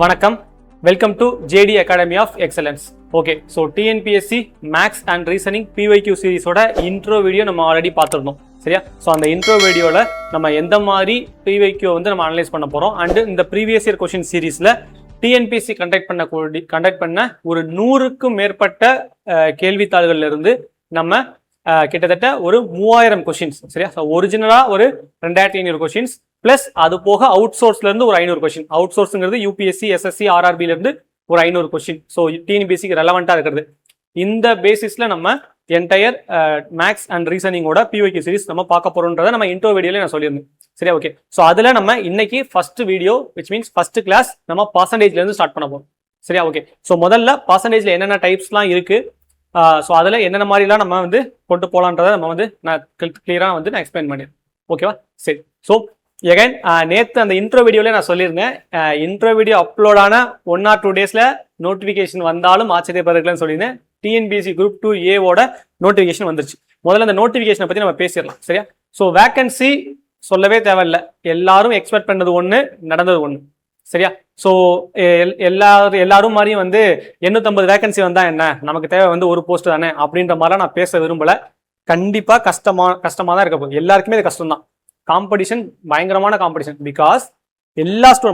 வணக்கம், welcome to JD Academy of Excellence. Okay, so TNPSC maths and reasoning PYQ சீரிஸோட intro video நம்ம already பார்த்துருந்தோம். சரியா? So அந்த இன்ட்ரோ வீடியோவில் நம்ம எந்த மாதிரி PYQ வந்து நம்ம அனலைஸ் பண்ண போகிறோம் அண்டு இந்த ப்ரீவியஸ் இயர் கொஷின் சீரீஸில் டிஎன்பிஎஸ்சி கண்டக்ட் பண்ண ஒரு 100க்கும் மேற்பட்ட கேள்வித்தாள்கள்ல இருந்து நம்ம கிட்டத்தட்ட ஒரு 3000 கொஷின்ஸ். சரியா? ஸோ ஒரிஜினலாக ஒரு 2500 கொஷின்ஸ் பிளஸ் அது போக அவுட் சோர்ஸ்ல இருந்து ஒரு 500 கொஸ்டின். அவுட் சோர்ஸ்ங்கிறது யூபிஎஸ்சி, SSC, RRBல இருந்து ஒரு 500 கொஸ்டின். ஸோ டிஎன்பிஎஸ்சிக்கு ரெலவெண்டா இருக்கிறது. இந்த பேசிஸ்ல நம்ம என்டையர் மேக்ஸ் அண்ட் ரீசனிங்கோட PYQ சீரிஸ் நம்ம பார்க்க போறோம்ன்றதை நம்ம இன்ட்ரோ வீடியோல நான் சொல்லியிருந்தேன். சரியா? ஓகே, ஸோ அதுல நம்ம இன்னைக்கு first video which means first class நம்ம பர்சன்டேஜ்ல இருந்து ஸ்டார்ட் பண்ண போறோம். சரியா? ஓகே, ஸோ முதல்ல பர்சன்டேஜ்ல என்னென்ன டைப்ஸ்லாம் இருக்கு, ஸோ அதில் என்னென்ன மாதிரிலாம் நம்ம வந்து கொண்டு போகலான்றதை நம்ம வந்து நான் கிளியராக வந்து நான் எக்ஸ்பிளைன் பண்ணிடுறேன். ஓகேவா? சரி, ஸோ எகைன் நேற்று அந்த இன்ட்ரோ வீடியோவில் நான் சொல்லியிருந்தேன், இன்ட்ரோ வீடியோ அப்லோட் ஆன 1 or 2 டேஸில் நோட்டிஃபிகேஷன் வந்தாலும் ஆச்சரியப்படுறதுன்னு சொல்லியிருந்தேன். டிஎன்பிஎஸ்சி குரூப் 2A நோட்டிஃபிகேஷன் வந்துருச்சு. முதல்ல அந்த நோட்டிஃபிகேஷனை பற்றி நம்ம பேசிடலாம். சரியா? ஸோ வேக்கன்சி சொல்லவே தேவையில்லை, எல்லாரும் எக்ஸ்பெக்ட் பண்ணது ஒன்று, நடந்தது ஒன்று. சரியா? ஸோ எல்லாரும் மாதிரியும் வந்து 850 வேகன்சி வந்தா என்ன, நமக்கு தேவை வந்து ஒரு போஸ்ட் தானே அப்படின்ற மாதிரிலாம் நான் பேச விரும்பல. கண்டிப்பா கஷ்டமா தான் இருக்க போகுது. எல்லாருக்குமே இது கஷ்டம் தான். காம்படிஷன் பயங்கரமான competition. Because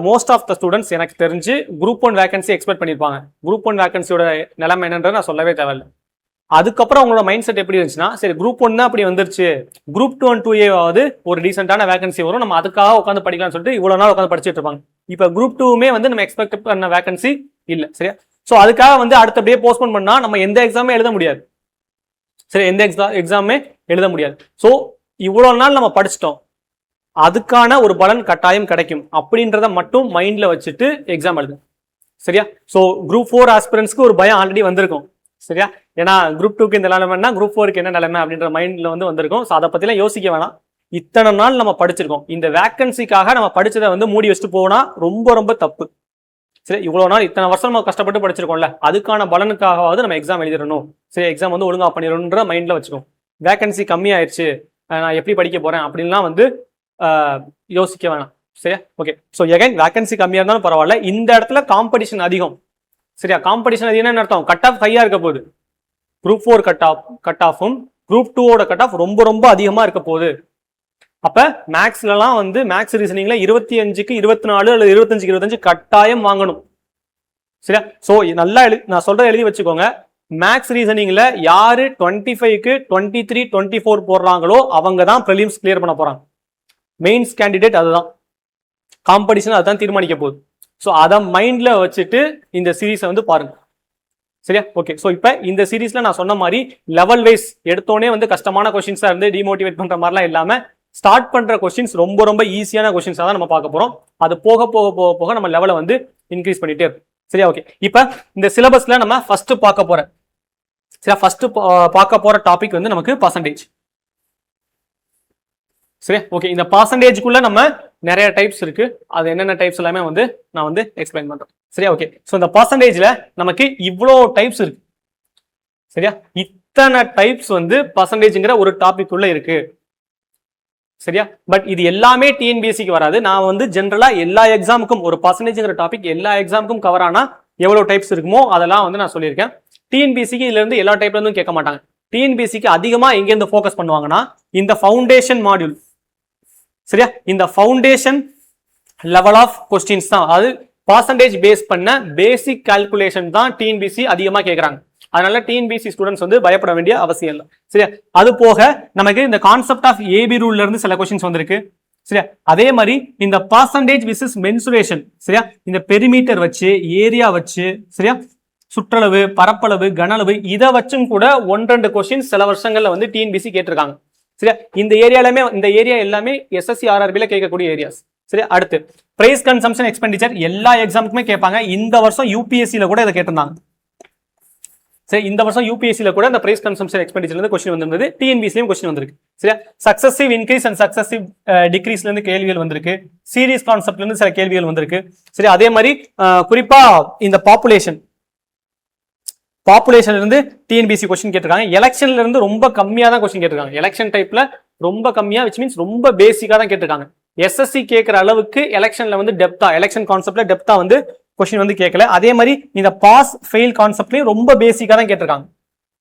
most of the students எனக்கு தெரிஞ்சு குரூப் 1 வேகன்சி எக்ஸ்பெக்ட் பண்ணியிருப்பாங்க. குரூப் 1 வேகன்சியோட நிலைமை என்னன்றது நான் சொல்லவே தேவையில்லை. அதுக்கப்புறம் அவங்களோட மைண்ட் செட் எப்படி இருந்துச்சுன்னா, சரி குரூப் 1 தான் அப்படி வந்துருச்சு, குரூப் 2 and 2A ஒரு டீசென்டான வேகன்சி வரும், நம்ம அதுக்காக உட்காந்து படிக்கலாம்னு சொல்லிட்டு இவ்வளவு நாள் உட்காந்து படிச்சுட்டு இருப்பாங்க. இப்ப குரூப் 2மே வந்து நம்ம எக்ஸ்பெக்ட் பண்ண வேகன்சி இல்ல. சரியா? ஸோ அதுக்காக வந்து அடுத்தபடியே போஸ்ட்போன் பண்ணா நம்ம எந்த எக்ஸாமே எழுத முடியாது. சரி, எந்த எக்ஸாமே எழுத முடியாது. ஸோ இவ்வளவு நாள் நம்ம படிச்சிட்டோம், அதுக்கான ஒரு பலன் கட்டாயம் கிடைக்கும் அப்படின்றத மட்டும் மைண்ட்ல வச்சுட்டு எக்ஸாம் எழுது. சரியா? ஸோ குரூப் 4 ஆஸ்பிரன்ஸ்க்கு ஒரு பயம் ஆல்ரெடி வந்திருக்கும். சரியா? ஏன்னா குரூப் 2க்கு இந்த நிலைமைன்னா குரூப் 4க்கு என்ன நிலைமை அப்படின்ற மைண்ட்ல வந்து வந்திருக்கும். ஸோ அதை பத்திலாம் யோசிக்க வேணாம். இத்தனை நாள் நம்ம படிச்சிருக்கோம், இந்த வேக்கன்சிக்காக நம்ம படிச்சதை வந்து மூடி வச்சுட்டு போனா ரொம்ப தப்பு. சரி, இவ்வளவு நாள் இத்தனை வருஷம் நம்ம கஷ்டப்பட்டு படிச்சிருக்கோம்ல, அதுக்கான பலனுக்காகவாவது நம்ம எக்ஸாம் எழுதிடணும். சரி, எக்ஸாம் வந்து ஒழுங்கா பண்ணிடணும்ன்ற மைண்ட்ல வச்சுக்கோம். வேகன்சி கம்மியாயிருச்சு, நான் எப்படி படிக்க போறேன் அப்படின்லாம் வந்து யோசிக்க வேணாம். சரியா? ஓகே, ஸோ எகைன் வேகன்சி கம்மியா இருந்தாலும் பரவாயில்ல, இந்த இடத்துல காம்படிஷன் அதிகம். சரியா? காம்படிஷன் அதிகம் என்ன அர்த்தம்? கட் ஆஃப் ஹையா இருக்க போகுது. குரூப் 4 கட் ஆஃபும் குரூப் 2ஓட கட் ஆஃப் ரொம்ப அதிகமா இருக்க போகுது. அப்ப மேக்ஸ்லாம் வந்து மேக்ஸ் ரீசனிங்ல 25க்கு 24 அல்லது 25க்கு 25 கட்டாயம் வாங்கணும். சரியா? ஸோ நல்லா நான் சொல்றதை எழுதி வச்சுக்கோங்க. மேக்ஸ் ரீசனிங்ல யாரு 25க்கு 23, 24 போடுறாங்களோ அவங்க தான் ப்ரிலிம்ஸ் கிளியர் பண்ண போறாங்க. மெயின்ஸ் கேண்டிடேட் அதுதான். காம்படிஷன் அதுதான் தீர்மானிக்க போகுது. ஸோ அதை மைண்ட்ல வச்சுட்டு இந்த சீரீஸை வந்து பாருங்க. சரியா? ஓகே, ஸோ இப்போ இந்த சீரீஸ்ல நான் சொன்ன மாதிரி லெவல் வைஸ் எடுத்தோடனே வந்து கஷ்டமான கொஸ்டின்ஸா இருந்து டிமோட்டிவேட் பண்ற மாதிரிலாம் இல்லாம ஸ்டார்ட் பண்ற கொஸ்டின்ஸ் ரொம்ப ஈஸியான கொஸ்டின்ஸா தான் நம்ம பார்க்க போறோம். அது போக நம்ம லெவலை வந்து இன்க்ரீஸ் பண்ணிட்டே இருக்கும். சரியா? ஓகே, இப்போ இந்த சிலபஸ்ல நம்ம ஃபர்ஸ்ட் பார்க்க போற டாபிக் வந்து நமக்கு பர்சன்டேஜ். சரியா? ஓகே, இந்த பர்சன்டேஜ்க்குள்ள நம்ம நிறைய டைப்ஸ் இருக்கு. அது என்னென்ன டைப்ஸ் எல்லாமே வந்து நான் வந்து எக்ஸ்பிளைன் பண்றேன். சரியா? ஓகே, ஸோ இந்த பர்சன்டேஜ்ல நமக்கு இவ்வளோ டைப்ஸ் இருக்கு. சரியா? இத்தனை டைப்ஸ் வந்து பர்சன்டேஜ்ங்கிற ஒரு டாபிக் உள்ள இருக்கு. சரியா? பட் இது எல்லாமே டிஎன்பிஎஸ்சிக்கு வராது. நான் வந்து ஜென்ரலா எல்லா எக்ஸாமுக்கும் ஒரு பர்சன்டேஜ்ங்கிற டாபிக் எல்லா எக்ஸாமுக்கும் கவர் ஆனா எவ்வளவு டைப்ஸ் இருக்குமோ அதெல்லாம் வந்து நான் சொல்லியிருக்கேன். டிஎன்பிஎஸ்சிக்கு இதுல இருந்து எல்லா டைப்ல இருந்தும் கேட்க மாட்டாங்க. டிஎன்பிஎஸ்சிக்கு அதிகமா எங்க இருந்து ஃபோக்கஸ் பண்ணுவாங்கன்னா இந்த ஃபவுண்டேஷன் மாடியூல். சரியா? இந்த ஃபவுண்டேஷன் லெவல் ஆஃப் கொஸ்டின்ஸ் தான், அதாவது பர்சன்டேஜ் பேஸ் பண்ண பேசிக் கால்குலேஷன் தான் டிஎன்பிஎஸ்சி அதிகமா கேட்கறாங்க. அதனால டிஎன்பிஎஸ்சி ஸ்டூடெண்ட்ஸ் வந்து பயப்பட வேண்டிய அவசியம் இல்லை. சரியா? அது போக நமக்கு இந்த கான்செப்ட் ஆஃப் ஏபி ரூல்ல இருந்து சில கொஸ்டின்ஸ் வந்திருக்கு. சரியா? அதே மாதிரி இந்த பர்சன்டேஜ் விசஸ் மென்சுரேஷன். சரியா? இந்த பெரிமீட்டர் வச்சு, ஏரியா வச்சு, சரியா, சுற்றளவு, பரப்பளவு, கனளவு, இதை வச்சும் கூட 1-2 கொஸ்டின்ஸ் சில வருஷங்கள்ல வந்து டிஎன்பிஎஸ்சி கேட்டிருக்காங்க. சரியா? இந்த ஏரியா எல்லாமே SSC RRBல கேட்கக்கூடிய ஏரியாஸ். சரியா? அடுத்து பிரைஸ் கன்சம்ஷன் எக்ஸ்பெண்டிச்சர் எல்லா எக்ஸாமுக்குமே கேட்பாங்க. இந்த வருஷம் யூபிஎஸ்சில கூட இதை கேட்டிருந்தாங்க. சரி, இந்த வருஷம் யூபிஎஸ்சில கூட இந்த பிரைஸ் கன்சம்ஷன் எக்ஸ்பெண்டிச்சர்ல இருந்து கொஸ்டின் வந்திருந்தது. டிஎன்பிஎஸ்சிலயும் கொஸ்டின் வந்திருக்கு. சரியா? சக்சசிவ் இன்க்ரீஸ் அண்ட் சக்சசிவ் டிக்ரீஸ்ல இருந்து கேள்விகள் வந்திருக்கு. சீரிஸ் கான்செப்ட்ல இருந்து சில கேள்விகள் வந்திருக்கு. சரி, அதே மாதிரி குறிப்பா இந்த பாப்புலேஷன்ல இருந்து டிஎன்பிஎஸ்சி கொஸ்டின் கேட்டிருக்காங்க. எலெக்ஷன்ல இருந்து ரொம்ப கம்மியா தான் கொஸ்டின் கேட்டிருக்காங்க. எலெக்ஷன் டைப்ல ரொம்ப கம்மியா, விச் மீன்ஸ் ரொம்ப பேசிக்கா தான் கேட்டிருக்காங்க. எஸ்எஸ்சி கேட்கிற அளவுக்கு எலெக்ஷன்ல வந்து டெப்தா, எலெக்ஷன் கான்செப்ட்ல டெப்தா வந்து கொஸ்டின் வந்து கேட்கல. அதே மாதிரி இந்த பாஸ் ஃபெயில் கான்செப்ட்லயும் ரொம்ப பேசிக்கா தான் கேட்டிருக்காங்க.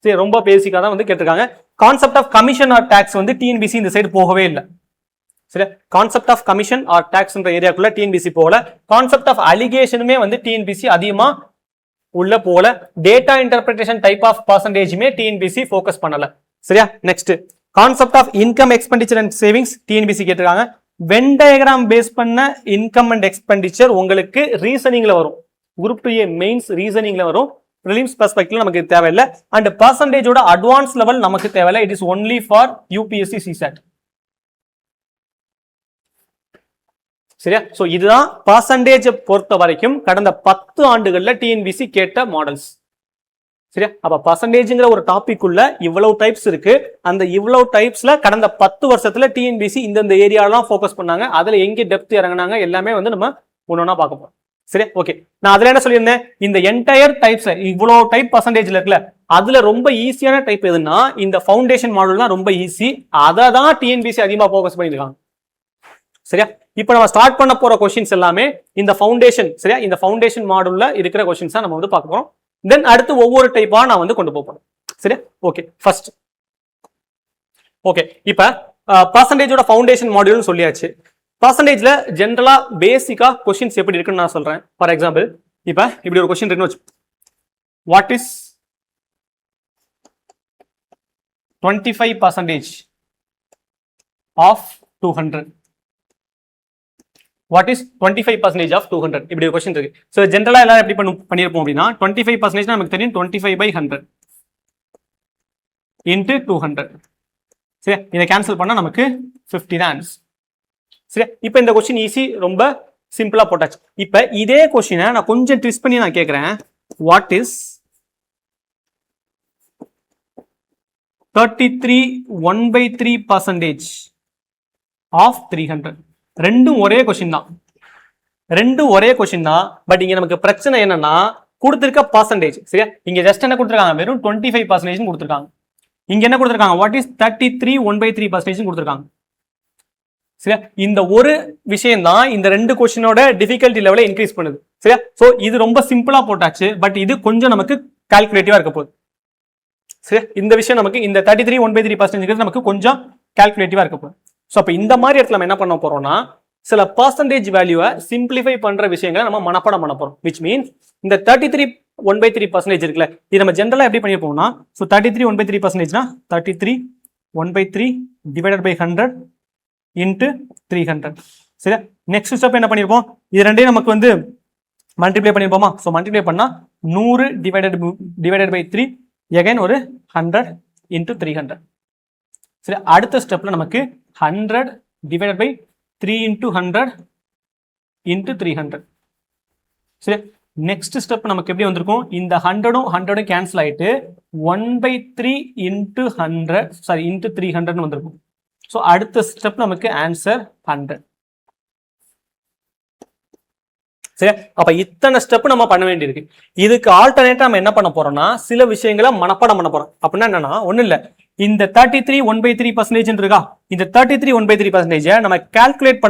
சரி, ரொம்ப பேசிக்கா தான் வந்து கேட்டிருக்காங்க. Concept of commission or tax வந்து டிஎன்பிசி இந்த சைடு போகவே இல்லை. சரி, கான்செப்ட் ஆஃப் கமிஷன் ஆர் டாக்ஸ்ன்ற ஏரியாக்குள்ள டிஎன்பிசி போகல. கான்செப்ட் ஆஃப் அலிகேஷனுமே வந்து டிஎன்பிசி அதிகமா உள்ள போகல. டேட்டா இன்டர்பிரேஷன் டைப் ஆஃப் பர்சன்டேஜுமே டிஎன்பிசி ஃபோக்கஸ் பண்ணல. சரியா, next concept of income expenditure and savings TNPSC கேட்டிருக்காங்க. வென் டயக்ராம் பேஸ் பண்ண இன்கம் அண்ட் எக்ஸ்பெண்டிச்சர் உங்களுக்கு ரீசனிங்ல வரும். குரூப் 2A மெயின்ஸ் ரீசனிங்ல வரும். ப்ரிலிம்ஸ் பெர்ஸ்பெக்டிவ்ல நமக்கு தேவையில்லை. அண்ட் பர்சன்டேஜோட அட்வான்ஸ் லெவல் நமக்கு தேவையில்லை. It is only for UPSC CSAT. சரியா, சோ இதுதான் பர்சன்டேஜ் பொறுத்த வரைக்கும் கடந்த 10 ஆண்டுகள்ல டிஎன்பிசி கேட்ட மாடல்ஸ். சரியா, அப்ப பர்சன்டேஜ்ங்கிற ஒரு டாபிக் உள்ள இவ்வளவு டைப்ஸ் இருக்கு. அந்த இவ்வளவு டைப்ஸ்ல கடந்த 10 வருஷத்துல டிஎன்பிசி இந்த ஏரியாலாம் ஃபோக்கஸ் பண்ணாங்க. அதுல எங்க டெப்த் இறங்கினாங்க எல்லாமே வந்து நம்ம ஒன்னொன்னா பார்க்க போறோம். சரியா, ஓகே. நான் அதுல என்ன சொல்லியிருந்தேன், இந்த என்டையர் டைப்ஸ் இவ்வளவு டைப் பர்சன்டேஜ்ல இருக்குல்ல, அதுல ரொம்ப ஈஸியான டைப் எதுன்னா இந்த ஃபவுண்டேஷன் மாடல் தான் ரொம்ப ஈஸி. அதை தான் டிஎன்பிசி அதிகமா ஃபோக்கஸ் பண்ணிருக்காங்க. சரியா, இப்போ நம்ம ஸ்டார்ட் பண்ண போற கொஸ்டின்ஸ் எல்லாமே இந்த ஃபவுண்டேஷன். சரியா, இந்த ஃபவுண்டேஷன் மாடல்ல இருக்கிற கொஸ்டின்ஸ் தான் நம்ம வந்து பார்க்க போறோம். தென் அடுத்து ஒவ்வொரு டைப்பா நான் வந்து கொண்டு போறேன். சரியா, ஓகே. ஃபர்ஸ்ட் ஓகே, இப்ப பர்சன்டேஜோட ஃபவுண்டேஷன் மாடியூல் சொல்லியாச்சு. பர்சன்டேஜ்ல ஜென்ரலா பேசிக்கா கொஸ்டின்ஸ் எப்படி இருக்குன்னு நான் சொல்றேன். ஃபார் எக்ஸாம்பிள், இப்ப இப்படி ஒரு கொஸ்டின் இருக்குன்னு வச்சு, what is 25% of 200? What is 25% of 200? இப்படி ஒரு கொஸ்டின் இருக்கு. ஸோ ஜென்ரலா எல்லாரும் எப்படி பண்ணிருப்போம் அப்படின்னா 25% நமக்கு தெரியும் 25/100 இன்ட்டு 200. சரி, இதை கேன்சல் பண்ணா நமக்கு 50 தான் ஆன்சர். சரி, இப்போ இந்த கொஸ்டின் ஈஸி, ரொம்ப சிம்பிளா போட்டாச்சு. இப்போ இதே கொஸ்டினை நான் கொஞ்சம் ட்விஸ்ட் பண்ணி நான் கேட்கிறேன். What is 33 1/3% of 300? ரெண்டும் ஒரே கொஸ்டின் தான், பட் இங்க நமக்கு பிரச்சனை என்னன்னா கொடுத்திருக்க பர்சன்டேஜ். சரியா, இங்க ஜஸ்ட் என்ன கொடுத்திருக்காங்க, வெறும் 25% கொடுத்திருக்காங்க. இங்க என்ன கொடுத்திருக்காங்க, வாட் இஸ் 33 1/3% கொடுத்திருக்காங்க. சரியா, இந்த ஒரு விஷயம் தான் இந்த ரெண்டு கொஸ்டினோட டிஃபிகல்ட்டி லெவலை இன்க்ரீஸ் பண்ணுது. சரியா, சோ இது ரொம்ப சிம்பிளா போட்டாச்சு, பட் இது கொஞ்சம் நமக்கு கால்குலேட்டிவா இருக்க போகுது. சரியா, இந்த விஷயம் நமக்கு இந்த 33 1/3% நமக்கு கொஞ்சம் கால்குலேட்டிவா இருக்க போகுது. ஸோ அப்போ இந்த மாதிரி இடத்துல நம்ம என்ன பண்ண போறோம்னா சில பர்சன்டேஜ் வேல்யூவை சிம்பிளிஃபை பண்ற விஷயங்களை நம்ம மனப்பாடம் பண்ண போறோம். விச் மீன்ஸ் இந்த 33 1/3% இருக்குல்ல, இது நம்ம ஜென்ரலா எப்படி பண்ணிருப்போம்னா, ஸோ 33 1/3%னா 33 1/3 டிவைடட் பை 100 இன்ட்டு 300. சரியா, நெக்ஸ்ட் ஸ்டெப் என்ன பண்ணிருப்போம், இது ரெண்டையும் நமக்கு வந்து மல்டிப்ளை பண்ணிருப்போமா. ஸோ மல்டிப்ளை பண்ணா 100 டிவைடட் பை 3 எகைன் ஒரு 100 இன்ட்டு 300. சரி, அடுத்த ஸ்டெப்ல நமக்கு 100 டிவைடட் பை 3 இன்ட்டு 100 இன்ட்டு 300. சரி, நெக்ஸ்ட் ஸ்டெப் நமக்கு எப்படி வந்திருக்கும், இந்த 100 கேன்சல் ஆயிட்டு 1/3 இன்ட்டு 100 சாரி இன்ட்டு 300 வந்திருக்கும். ஸோ அடுத்த ஸ்டெப் நமக்கு ஆன்சர் 100. சரி, அப்ப இத்தனை ஸ்டெப் நம்ம பண்ண வேண்டியிருக்கு. இதுக்கு ஆல்டர்னேட்டா நம்ம என்ன பண்ண போறோம்னா சில விஷயங்களை மனப்பாடம் பண்ண போறோம். அப்படின்னா என்னன்னா ஒண்ணு இல்ல, இந்த 33 1/3% இருக்கா, இந்த 33 1/3% நம்ம கால்குலேட்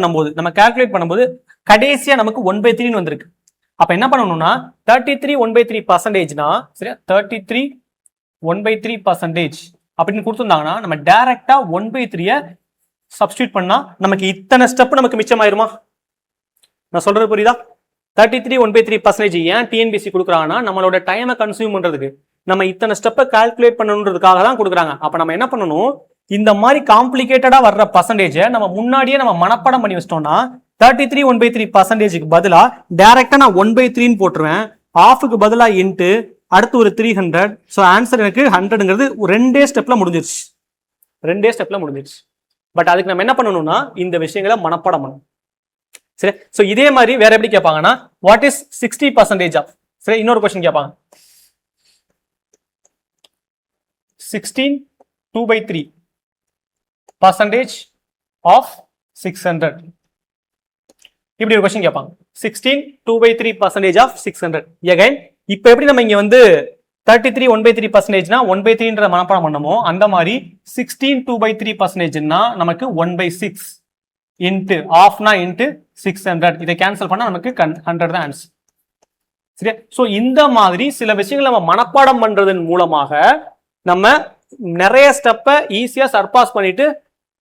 பண்ணும்போது கடைசியா நமக்கு 1/3 வந்திருக்கு. அப்ப என்ன பண்ணணும்னா 33 1/3%னா சரியா, 33 1/3% அப்படின்னு கொடுத்துருந்தாங்கன்னா நம்ம டைரக்டா 1/3 சப்ஸ்டியூட் பண்ணா நமக்கு இத்தனை ஸ்டெப் நமக்கு மிச்சமாயிருமா? நான் சொல்றது புரியுதா? 33 1/3% ஏன் டிஎன்பிசி கொடுக்குறாங்கன்னா நம்மளோட டைமை கன்சியூம் பண்றதுக்கு, நம்ம இத்தனை ஸ்டெப்பை கால்குலேட் பண்ணணுன்றதுக்காக தான் கொடுக்குறாங்க. அப்ப நம்ம என்ன பண்ணணும், இந்த மாதிரி காம்ப்ளிகேட்டடா வர்ற பர்சன்டேஜை நம்ம முன்னாடியே நம்ம மனப்பாடம் பண்ணி வச்சிட்டோம்னா 33 1/3%க்கு பதிலா டைரக்டா நான் 1/3 போட்டுருவேன், ஆஃபுக்கு பதிலா இன்ட்டு அடுத்து ஒரு 300. ஸோ ஆன்சர் எனக்கு 100ங்கிறது ரெண்டே ஸ்டெப்ல முடிஞ்சிருச்சு. பட் அதுக்கு நம்ம என்ன பண்ணணும்னா இந்த விஷயங்களை மனப்பாடம் பண்ணணும். சரி, சோ இதே மாதிரி வேற எப்படி கேட்பாங்கன்னா வாட் இஸ் 60% ஆஃப், சரி இன்னொரு क्वेश्चन கேட்பாங்க 16 2/3% ஆஃப் 600. இப்படி ஒரு क्वेश्चन கேட்பாங்க 16 2/3% ஆஃப் 600. எகைன் இப்போ எப்படி நம்ம இங்க வந்து 33 1/3%னா 1/3ன்ற மனப்பாடம் பண்ணமோ அந்த மாதிரி 16 2/3%னா நமக்கு 1/6 இன்ட்டு ஆஃப்னா இன்ட்டு 600. இதை கேன்சல் பண்ணா நமக்கு 100 தான் ஆன்சர். சரியா? ஸோ இந்த மாதிரி சில விஷயங்கள் நம்ம மனப்பாடம் பண்றதன் மூலமாக நம்ம நிறைய ஸ்டெப்பை ஈஸியா சர்பாஸ் பண்ணிட்டு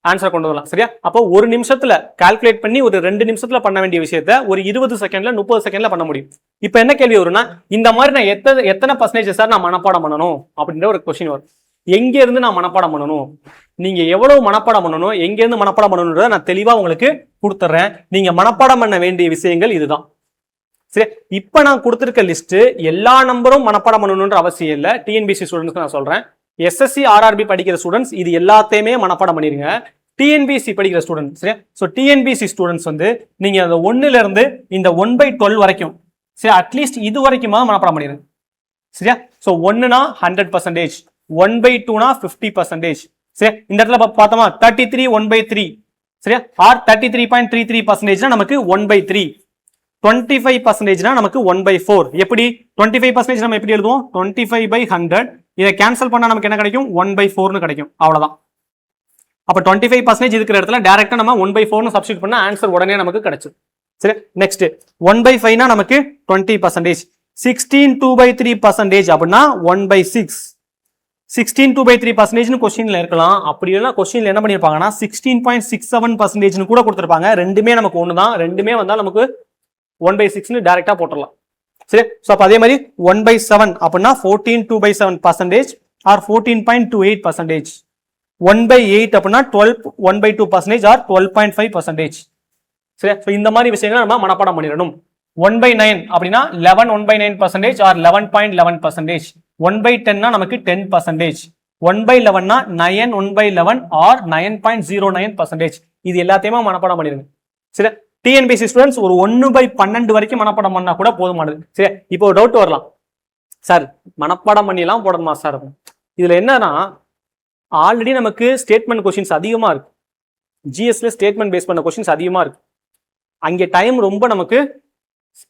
ஆன்சர் கொண்டு வரலாம். சரியா? அப்போ ஒரு நிமிஷத்துல கால்குலேட் பண்ணி ஒரு 2 நிமிஷத்துல பண்ண வேண்டிய விஷயத்த ஒரு 20 செகண்ட்ல 30 செகண்ட்ல பண்ண முடியும். இப்போ என்ன கேள்வி வரும்னா, இந்த மாதிரி நான் எத்தனை பர்சன்டேஜ் சார் நான் மனப்பாடம் பண்ணணும் அப்படின்ற ஒரு கொஸ்டின் வரும். எங்க இருந்து நான் மனப்பாடம் பண்ணணும், நீங்க எவ்வளவு மனப்பாடம் பண்ணணும், எங்க இருந்து மனப்பாடம் பண்ணணும்ன்றத நான் தெளிவா உங்களுக்கு கொடுத்துறேன். நீங்க மனப்பாடம் பண்ண வேண்டிய விஷயங்கள் இதுதான். சரி, இப்ப நான் கொடுத்திருக்க லிஸ்ட் எல்லா நம்பரும் மனப்பாடம் பண்ணணும்ன்ற அவசியம் இல்லை. டிஎன்பிசி ஸ்டூடெண்ட்ஸ்க்கு நான் சொல்றேன். எஸ்எஸ்சி ஆர்ஆர்பி படிக்கிற ஸ்டூடெண்ட்ஸ் இது எல்லாத்தையுமே மனப்பாடம் பண்ணிருங்க. டிஎன்பிசி படிக்கிற ஸ்டூடெண்ட், சரியா? ஸோ டிஎன்பிசி ஸ்டூடெண்ட்ஸ் வந்து நீங்க அந்த 1ல இருந்து இந்த 1/12 வரைக்கும், சரி, அட்லீஸ்ட் இது வரைக்குமா மனப்பாடம் பண்ணிருங்க. சரியா? ஸோ 1னா 100%, 1/2னா 50%. சரியா? இந்த இடத்துல பார்த்தோமா 33 1/3, சரியா? ஆர் 33.33% நமக்கு 1/3, 25% நமக்கு 1/4. எப்படி 25% நம்ம எப்படி எழுதுவோம்? 25/100. இதை கேன்சல் பண்ணா நமக்கு என்ன கிடைக்கும்? 1/4 கிடைக்கும். அவ்வளவுதான். அப்ப 25% இருக்கிற இடத்துல டைரக்டா நம்ம 1/4 சப்ஸ்டிட்யூட் பண்ணா ஆன்சர் உடனே நமக்கு கிடைச்சது. சரி, நெக்ஸ்ட் 1/5னா நமக்கு 20%, 16 2/3% அப்படின்னா 1/6. 16 2/3% கொஸ்டின்ல இருக்கலாம். அப்படி இல்லைன்னா கொஸ்டின்ல என்ன பண்ணிருப்பாங்கன்னா 16.67% கூட கொடுத்திருப்பாங்க. ரெண்டுமே நமக்கு ஒண்ணுதான். ரெண்டுமே வந்தா நமக்கு 1/6 டைரக்டா போட்டுடலாம். சரி, ஸோ அப்போ அதே மாதிரி 1/7 அப்படின்னா 14 2/7% ஆர் 14.28%. 1/8 அப்படின்னா 1/2% ஆர் 12.5%. சரி, ஸோ இந்த மாதிரி விஷயங்களை நம்ம மனப்பாடம் பண்ணிடணும். 1/9 அப்படின்னா 11 1/9% ஆர் 11.11%. 1/10னா நமக்கு 10%. 1/11னா 9 1/11 ஆர் 9.09%. இது எல்லாத்தையுமே மனப்பாடம் பண்ணிடுங்க. சரி, டிஎன்பிசி ஸ்டூடெண்ட்ஸ் ஒரு 1/12 வரைக்கும் மனப்பாடம் பண்ணா கூட போதுமானது. சரி, இப்போ ஒரு டவுட் வரலாம், சார் மனப்பாடம் பண்ணிலாம் போடணுமா சார்? இதுல என்னன்னா, ஆல்ரெடி நமக்கு ஸ்டேட்மெண்ட் கொஸ்டின்ஸ் அதிகமா இருக்கு. ஜிஎஸ்ல ஸ்டேட்மெண்ட் பேஸ் பண்ண கொஸ்டின்ஸ் அதிகமா இருக்கு. அங்கே டைம் ரொம்ப நமக்கு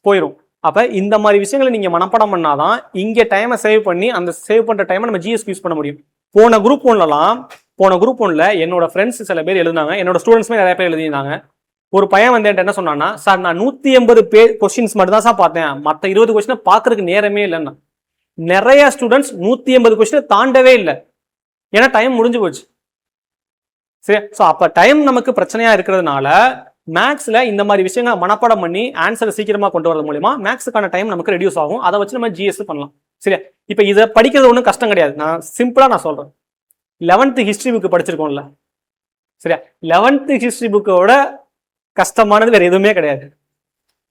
போயிடும். அப்ப இந்த மாதிரி விஷயங்களை நீங்க மனப்பாடம் பண்ணாதான் இங்க டைமை சேவ் பண்ணி அந்த சேவ் பண்ற டைமை நம்ம ஜிஎஸ் யூஸ் பண்ண முடியும். போன குரூப் ஒன்ல என்னோட ஃப்ரெண்ட்ஸ் சில பேர் எழுதினாங்க, என்னோட ஸ்டூடெண்ட்ஸ்மே நிறைய பேர் எழுதினாங்க. ஒரு பையன் வந்து என்ன சொன்னான்னா, சார் நான் 180 கொஸ்டின்ஸ் மட்டும் தான் சார் பார்த்தேன், மற்ற 20 கொஸ்டின் பார்க்கறதுக்கு நேரமே இல்லைன்னா. நிறைய ஸ்டூடெண்ட்ஸ் 180 கொஸ்டின் தாண்டவே இல்லை, ஏன்னா டைம் முடிஞ்சு போச்சு. சரி, ஸோ அப்போ டைம் நமக்கு பிரச்சனையா இருக்கிறதுனால மேக்ஸ்ல இந்த மாதிரி விஷயங்களை மனப்பாடம் பண்ணி ஆன்சரை சீக்கிரமா கொண்டு வரது மூலமா மேக்ஸுக்கான டைம் நமக்கு ரெடியூஸ் ஆகும். அதை வச்சு நம்ம ஜிஎஸ் பண்ணலாம். சரியா? இப்போ இதை படிக்கிறது ஒன்றும் கஷ்டம் கிடையாது. நான் சிம்பிளா நான் சொல்றேன். 11th ஹிஸ்டரி புக் படிச்சிருக்கோம்ல, சரியா? 11th ஹிஸ்டரி புக்கோட கஷ்டமானது வேற எதுவுமே கிடையாது.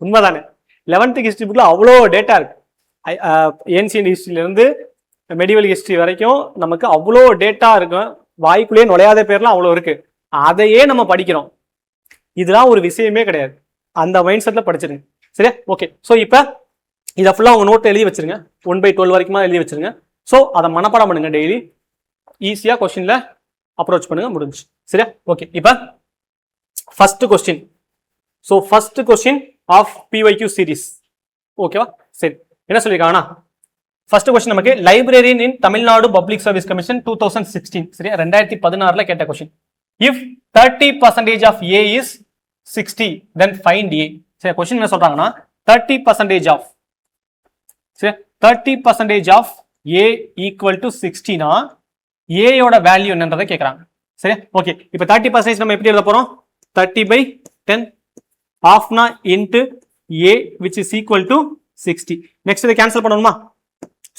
உண்மைதானே? 11th ஹிஸ்டரி புக்ல அவ்வளோ டேட்டா இருக்கு. ஏன்சியன்ட் ஹிஸ்டரியில இருந்து மெடிவல் ஹிஸ்டரி வரைக்கும் நமக்கு அவ்வளோ டேட்டா இருக்கும். வாய்க்குள்ளேயே நுழையாத பேர்லாம் அவ்வளோ இருக்கு. அதையே நம்ம படிக்கிறோம். இதெல்லாம் ஒரு விஷயமே கிடையாது. அந்த மைண்ட் செட்ல படிச்சிருங்க. சரியா? ஓகே, ஸோ இப்போ இதை ஃபுல்லாக உங்க நோட்டில் எழுதி வச்சிருங்க. 1/12 வரைக்குமா எழுதி வச்சிருங்க. ஸோ அதை மனப்பாடம் பண்ணுங்க. டெய்லி ஈஸியாக கொஸ்டின்ல அப்ரோச் பண்ணுங்க. முடிஞ்சு. சரியா? ஓகே, இப்போ first question. So first question of PYQ series. ஓகேவா? சரி, என்ன சொல்லியிருக்காங்கன்னா, ஃபர்ஸ்ட் கொஸ்டின் நமக்கு librarian in Tamil Nadu public service commission 2016. சரியா? 2016ல கேட்ட question. If 30% of A is 60, then find A. சரி, கொஸ்டின் என்ன சொல்றாங்கன்னா 30% of, சரி, 30% of A equal to 60 னா A யோட வேல்யூ என்னன்றதை கேட்கறாங்க. சரி, ஓகே. இப்போ 30% நம்ம எப்படி எழுத போறோம்? 30/10 halfனா into A which is equal to 60. Next இதை கேன்சல் பண்ணணுமா?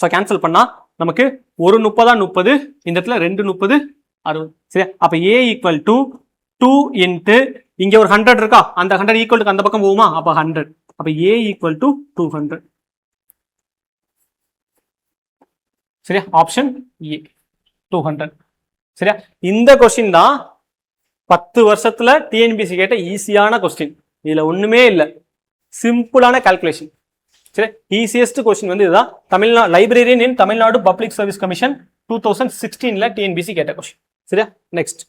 ஸோ கேன்சல் பண்ணா நமக்கு ஒரு 30 இந்த இடத்துல 2 30 60. சரியா? அப்ப A equal to 2 into இங்க ஒரு 100 இருக்கா, அந்த 100 ஈக்குவல் டு அந்த பக்கம் போகுமா? அப்ப 100. அப்ப A equal to 200. சரியா? Option A 200. சரியா? இந்த கொஸ்டின் தான் 10 வருஷத்துல டிஎன்பிசி கேட்ட ஈஸியான கொஸ்டின். இதுல ஒண்ணுமே இல்லை, சிம்பிளான கால்குலேஷன். சரி, ஈஸியஸ்ட் கொஸ்டின் வந்து இதுதான். Librarian in Tamil Nadu public service commission 2016ல டிஎன்பிசி கேட்ட கொஸ்டின். சரியா? நெக்ஸ்ட்.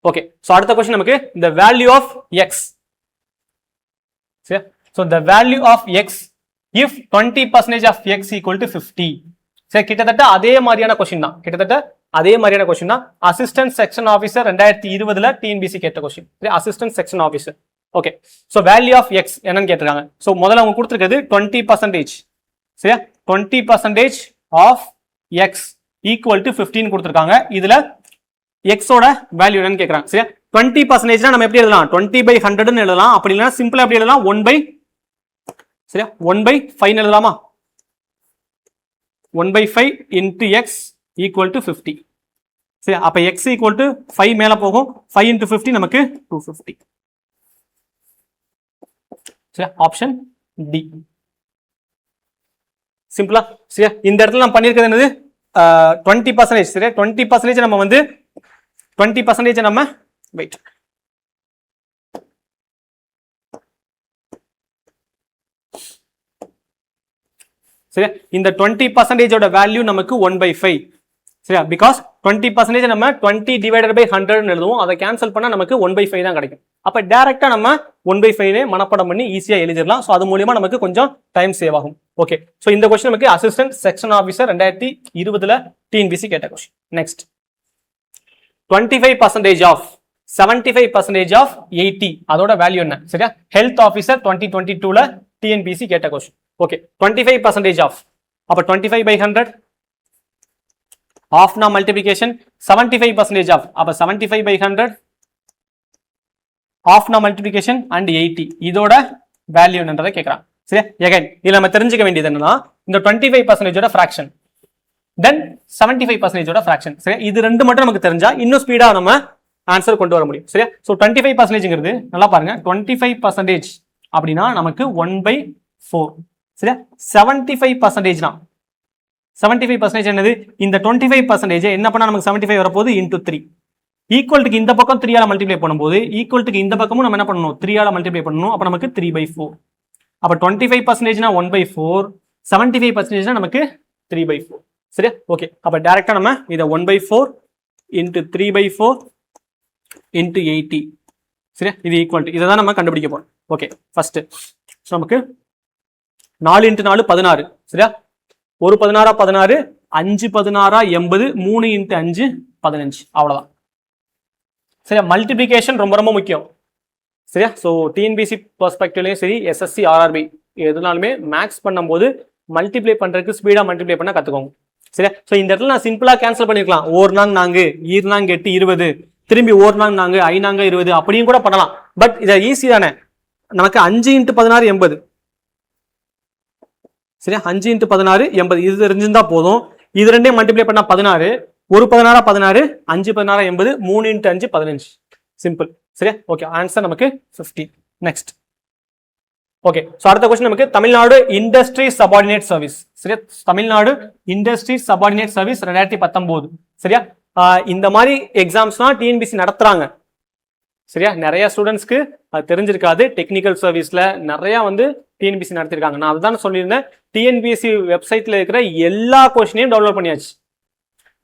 ஓகே, சோ அடுத்த கொஸ்டின் நமக்கு the value of x. சரியா? so the value of x if 20% of x equal to 50. சரி, கிட்டத்தட்ட அதே மாதிரியான கொஸ்டின் தான். அசிஸ்டன்ட் செக்ஷன் ஆபீசர் 2020ல டிஎன்பிசி கேட்ட கொஸ்டின். சரி, assistant section officer. Okay so value of x என்னன்னு கேட்டிருக்காங்க. ஸோ முதல்ல அவங்க கொடுத்துருக்கிறது 20%. சரியா, 20% ஆஃப் எக்ஸ் ஈக்குவல் டு 15 கொடுத்துருக்காங்க. இதுல எக்ஸோட வேல்யூ என்னன்னு கேட்கறாங்க. சரியா, 20% நம்ம எப்படி எழுதலாம், 20/100 எழுதலாம். அப்படி இல்லைன்னா சிம்பிளா எப்படி எழுதலாம், 1/5 எழுதலாமா? 1/5 into x equal to 50. சரி, அப்ப x equal to 5 மேல போகும். 5 into 50 நமக்கு 250. சரி, ஆப்ஷன் டி சிம்பிளா. சரியா, இந்த இடத்துல நம்ம பண்ணிருக்கிறது என்னது, 20%. சரியா, 20% நம்ம வந்து 20% நம்ம வெயிட் சரியா, இந்த 20% வேல்யூ நமக்கு 1/5. சரியா, பிகாஸ் 20% நம்ம 20/100 எழுதுவோம். அதை கேன்சல் பண்ணா நமக்கு 1/5 தான் கிடைக்கும். அப்ப டைரக்டா நம்ம 1/5 மனப்பாடம் பண்ணி ஈஸியா எழுதிடலாம். ஸோ அது மூலியமா நமக்கு கொஞ்சம் டைம் சேவ் ஆகும். ஓகே, ஸோ இந்த கொஸ்டின் நமக்கு அசிஸ்டன்ட் செக்ஷன் ஆஃபீஸர் 2020 டிஎன்பிசி கேட்ட கொஸ்டின். நெக்ஸ்ட், 25% ஆஃப் 75% ஆஃப் 80 அதோட வேல்யூ என்ன? சரியா, ஹெல்த் ஆஃபீஸர் 2022 டிஎன்பிசி கேட்ட கொஸ்டின். ஓகே, 25% ஆஃப், அப்ப 25/100 ஆஃப்னா மல்டிபிளிகேஷன். 75% ஆஃப், அப்ப 75/100 ஆஃப்னா மல்டிபிளிகேஷன் அண்ட் 80 இதோட வேல்யூ என்னன்றதை கேட்கறான். சரியா, எகைன் இதுல நம்ம தெரிஞ்சுக்க வேண்டியது என்னன்னா, இந்த 25% ஃபிராக்ஷன் தென் 75% ஃபிராக்ஷன். சரியா, இது ரெண்டு மட்டும் நமக்கு தெரிஞ்சா இன்னும் ஸ்பீடா நம்ம ஆன்சர் கொண்டு வர முடியும். சரியா, ஸோ 25% நல்லா பாருங்க, 25% அப்படின்னா நமக்கு 1/4. சரியா, 75%னா 75% என்னது, இந்த 25% என்ன பண்ணா நமக்கு 75 வரப்போகுது இன்டூ 3. ஈக்குவல்ட்டுக்கு இந்த பக்கம் 3 ஆல மல்டிப்ளை பண்ணும்போது ஈக்குவல்ட்டுக்கு இந்த பக்கமும் நம்ம என்ன பண்ணணும், 3 ஆல மல்டிப்ளை பண்ணணும். அப்ப நமக்கு 3/4. அப்ப 25%னா 1/4, 75%னா நமக்கு 3/4. சரியா, ஓகே, அப்ப டைரக்டா நம்ம இதை 1/4 இன்டூ 3/4 இன்டூ 80. சரியா, இது ஈக்குவல் இதை தான் நம்ம கண்டுபிடிக்க போறோம். ஓகே, ஃபர்ஸ்ட் நமக்கு 4 × 4 16. சரியா, ஒரு 16 16, 5 16 80, 3 × 5 15, அவ்வளவுதான். சரியா, மல்டிபிளிகேஷன் ரொம்ப ரொம்ப முக்கியம். சரியா, ஸோ டிஎன்பிசி பெர்ஸ்பெக்டிவ்லையும் சரி, எஸ்எஸ்சி ஆர்ஆர்பி எதுனாலுமே மேக்ஸ் பண்ணும்போது மல்டிப்ளை பண்றதுக்கு ஸ்பீடா மல்டிப்ளை பண்ண கத்துக்கோங்க. சரியா, ஸோ இந்த இடத்துல நான் சிம்பிளா கேன்சல் பண்ணிருக்கலாம். 1 நாங் 4, 2 நாங் 8 20, திரும்பி 1 நாங் 4, 5 நாங் 20 அப்படியும் கூட பண்ணலாம். பட் இது ஈஸி தானே, நமக்கு 5 × 16 80. சரியா, 5 × 16 80 இது தெரிஞ்சிருந்தா போதும். இது ரெண்டையும் மல்டிப்ளை பண்ணா 16, ஒரு 16 16, 5 16 80, 3 × 5 15. சிம்பிள். சரியா, ஓகே, ஆன்சர் நமக்கு 15. நெக்ஸ்ட், ஓகே, ஸோ அடுத்த கொஸ்டின் நமக்கு தமிழ்நாடு இண்டஸ்ட்ரி சபார்டினேட் சர்வீஸ். சரியா, தமிழ்நாடு இண்டஸ்ட்ரி சபார்டினேட் சர்வீஸ் 2019. சரியா, இந்த மாதிரி எக்ஸாம்ஸ்லாம் டிஎன்பிசி நடத்துறாங்க. சரியா, நிறைய ஸ்டூடெண்ட்ஸ்க்கு அது தெரிஞ்சிருக்காது. டெக்னிக்கல் சர்வீஸ்ல நிறைய வந்து டிஎன்பிசி நடத்திருக்காங்க. நான் அதுதான் சொல்லியிருந்தேன், டிஎன்பிசி வெப்சைட்ல இருக்கிற எல்லா கொஸ்டினையும் டவுன்லோட் பண்ணியாச்சு.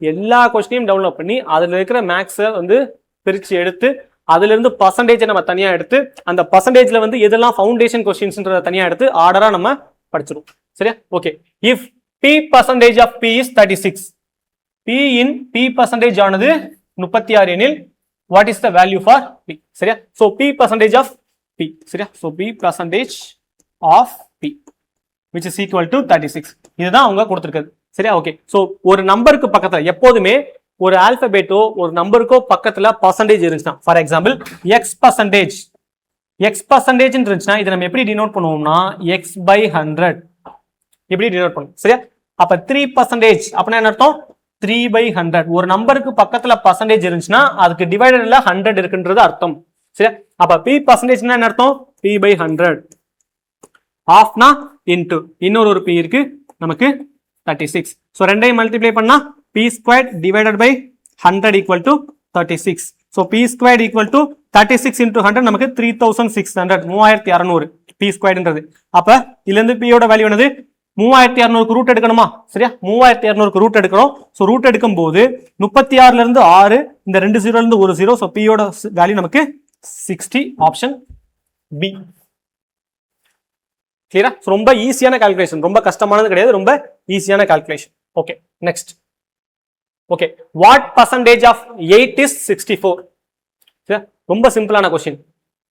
எல்லா கொஸ்டினையும் டவுன்லோட் பண்ணி அதுல இருக்கிற மேக்ஸை வந்து பிரிச்சு எடுத்து அதுல இருந்து பர்சன்டேஜை நம்ம தனியா எடுத்து அந்த பர்சன்டேஜ்ல வந்து எதெல்லாம் ஃபவுண்டேஷன் கொஸ்டின்ஸ்ன்றத தனியா எடுத்து ஆர்டரா நம்ம படிச்சிருவோம். சரியா, okay, if p% of p is 36, p in p% ஆனது 36 எனில் what is the value for p? சரியா, so p% of p. சரியா, so p% of p which is equal to 36. இதுதான் அவங்க கொடுத்திருக்கிறது. சரியா, ஓகே, so ஒரு நம்பருக்கு பக்கத்துல எப்போதுமே ஒரு ஆல்பபெட்டோ ஒரு நம்பருக்கோ பக்கத்துல பர்சன்டேஜ் இருந்துச்சுன்னா, ஃபார் எக்ஸாம்பிள் x% இருந்துச்சுன்னா இதை நம்ம எப்படி டினோட் பண்ணுவோம்னா x/100 எப்படி டினோட் பண்ணுவோம். சரியா, அப்ப 3% அப்படின்னா என்ன அர்த்தம், 3/100. ஒரு நம்பருக்கு பக்கத்துல பர்சன்டேஜ் இருந்துச்சுன்னா அதுக்கு டிவைடர்ல 100 இருக்குன்றது அர்த்தம். சரியா, அப்ப p% என்ன அர்த்தம், p/100. ஆஃப்னா இன்டு இன்னொரு ஒரு p இருக்கு நமக்கு 36. ஸோ ரெண்டையும் மல்டிப்ளை பண்ணா p² divided by 100 equal to 36. So p² equal to 36 into 100 நமக்கு 3600, 3600 p²ன்றது. அப்ப இதுல இருந்து p யோட வேல்யூ என்னது, 3600க்கு ரூட் எடுக்கணுமா? சரியா, 3600க்கு ரூட் எடுக்கிறோம். ஸோ ரூட் எடுக்கும் போது 36ல இருந்து 6, இந்த 2 0ல இருந்து 1 0. ஸோ p யோட வேல்யூ நமக்கு 60. Option B. கிளியரா? ரொம்ப ஈஸியான கால்குலேஷன், ரொம்ப கஷ்டமானது கிடையாது, ரொம்ப ஈஸியான calculation. Okay, next. Okay, what percentage of 8 is 64? ரொம்ப சிம்பிளான கொஸ்டின்.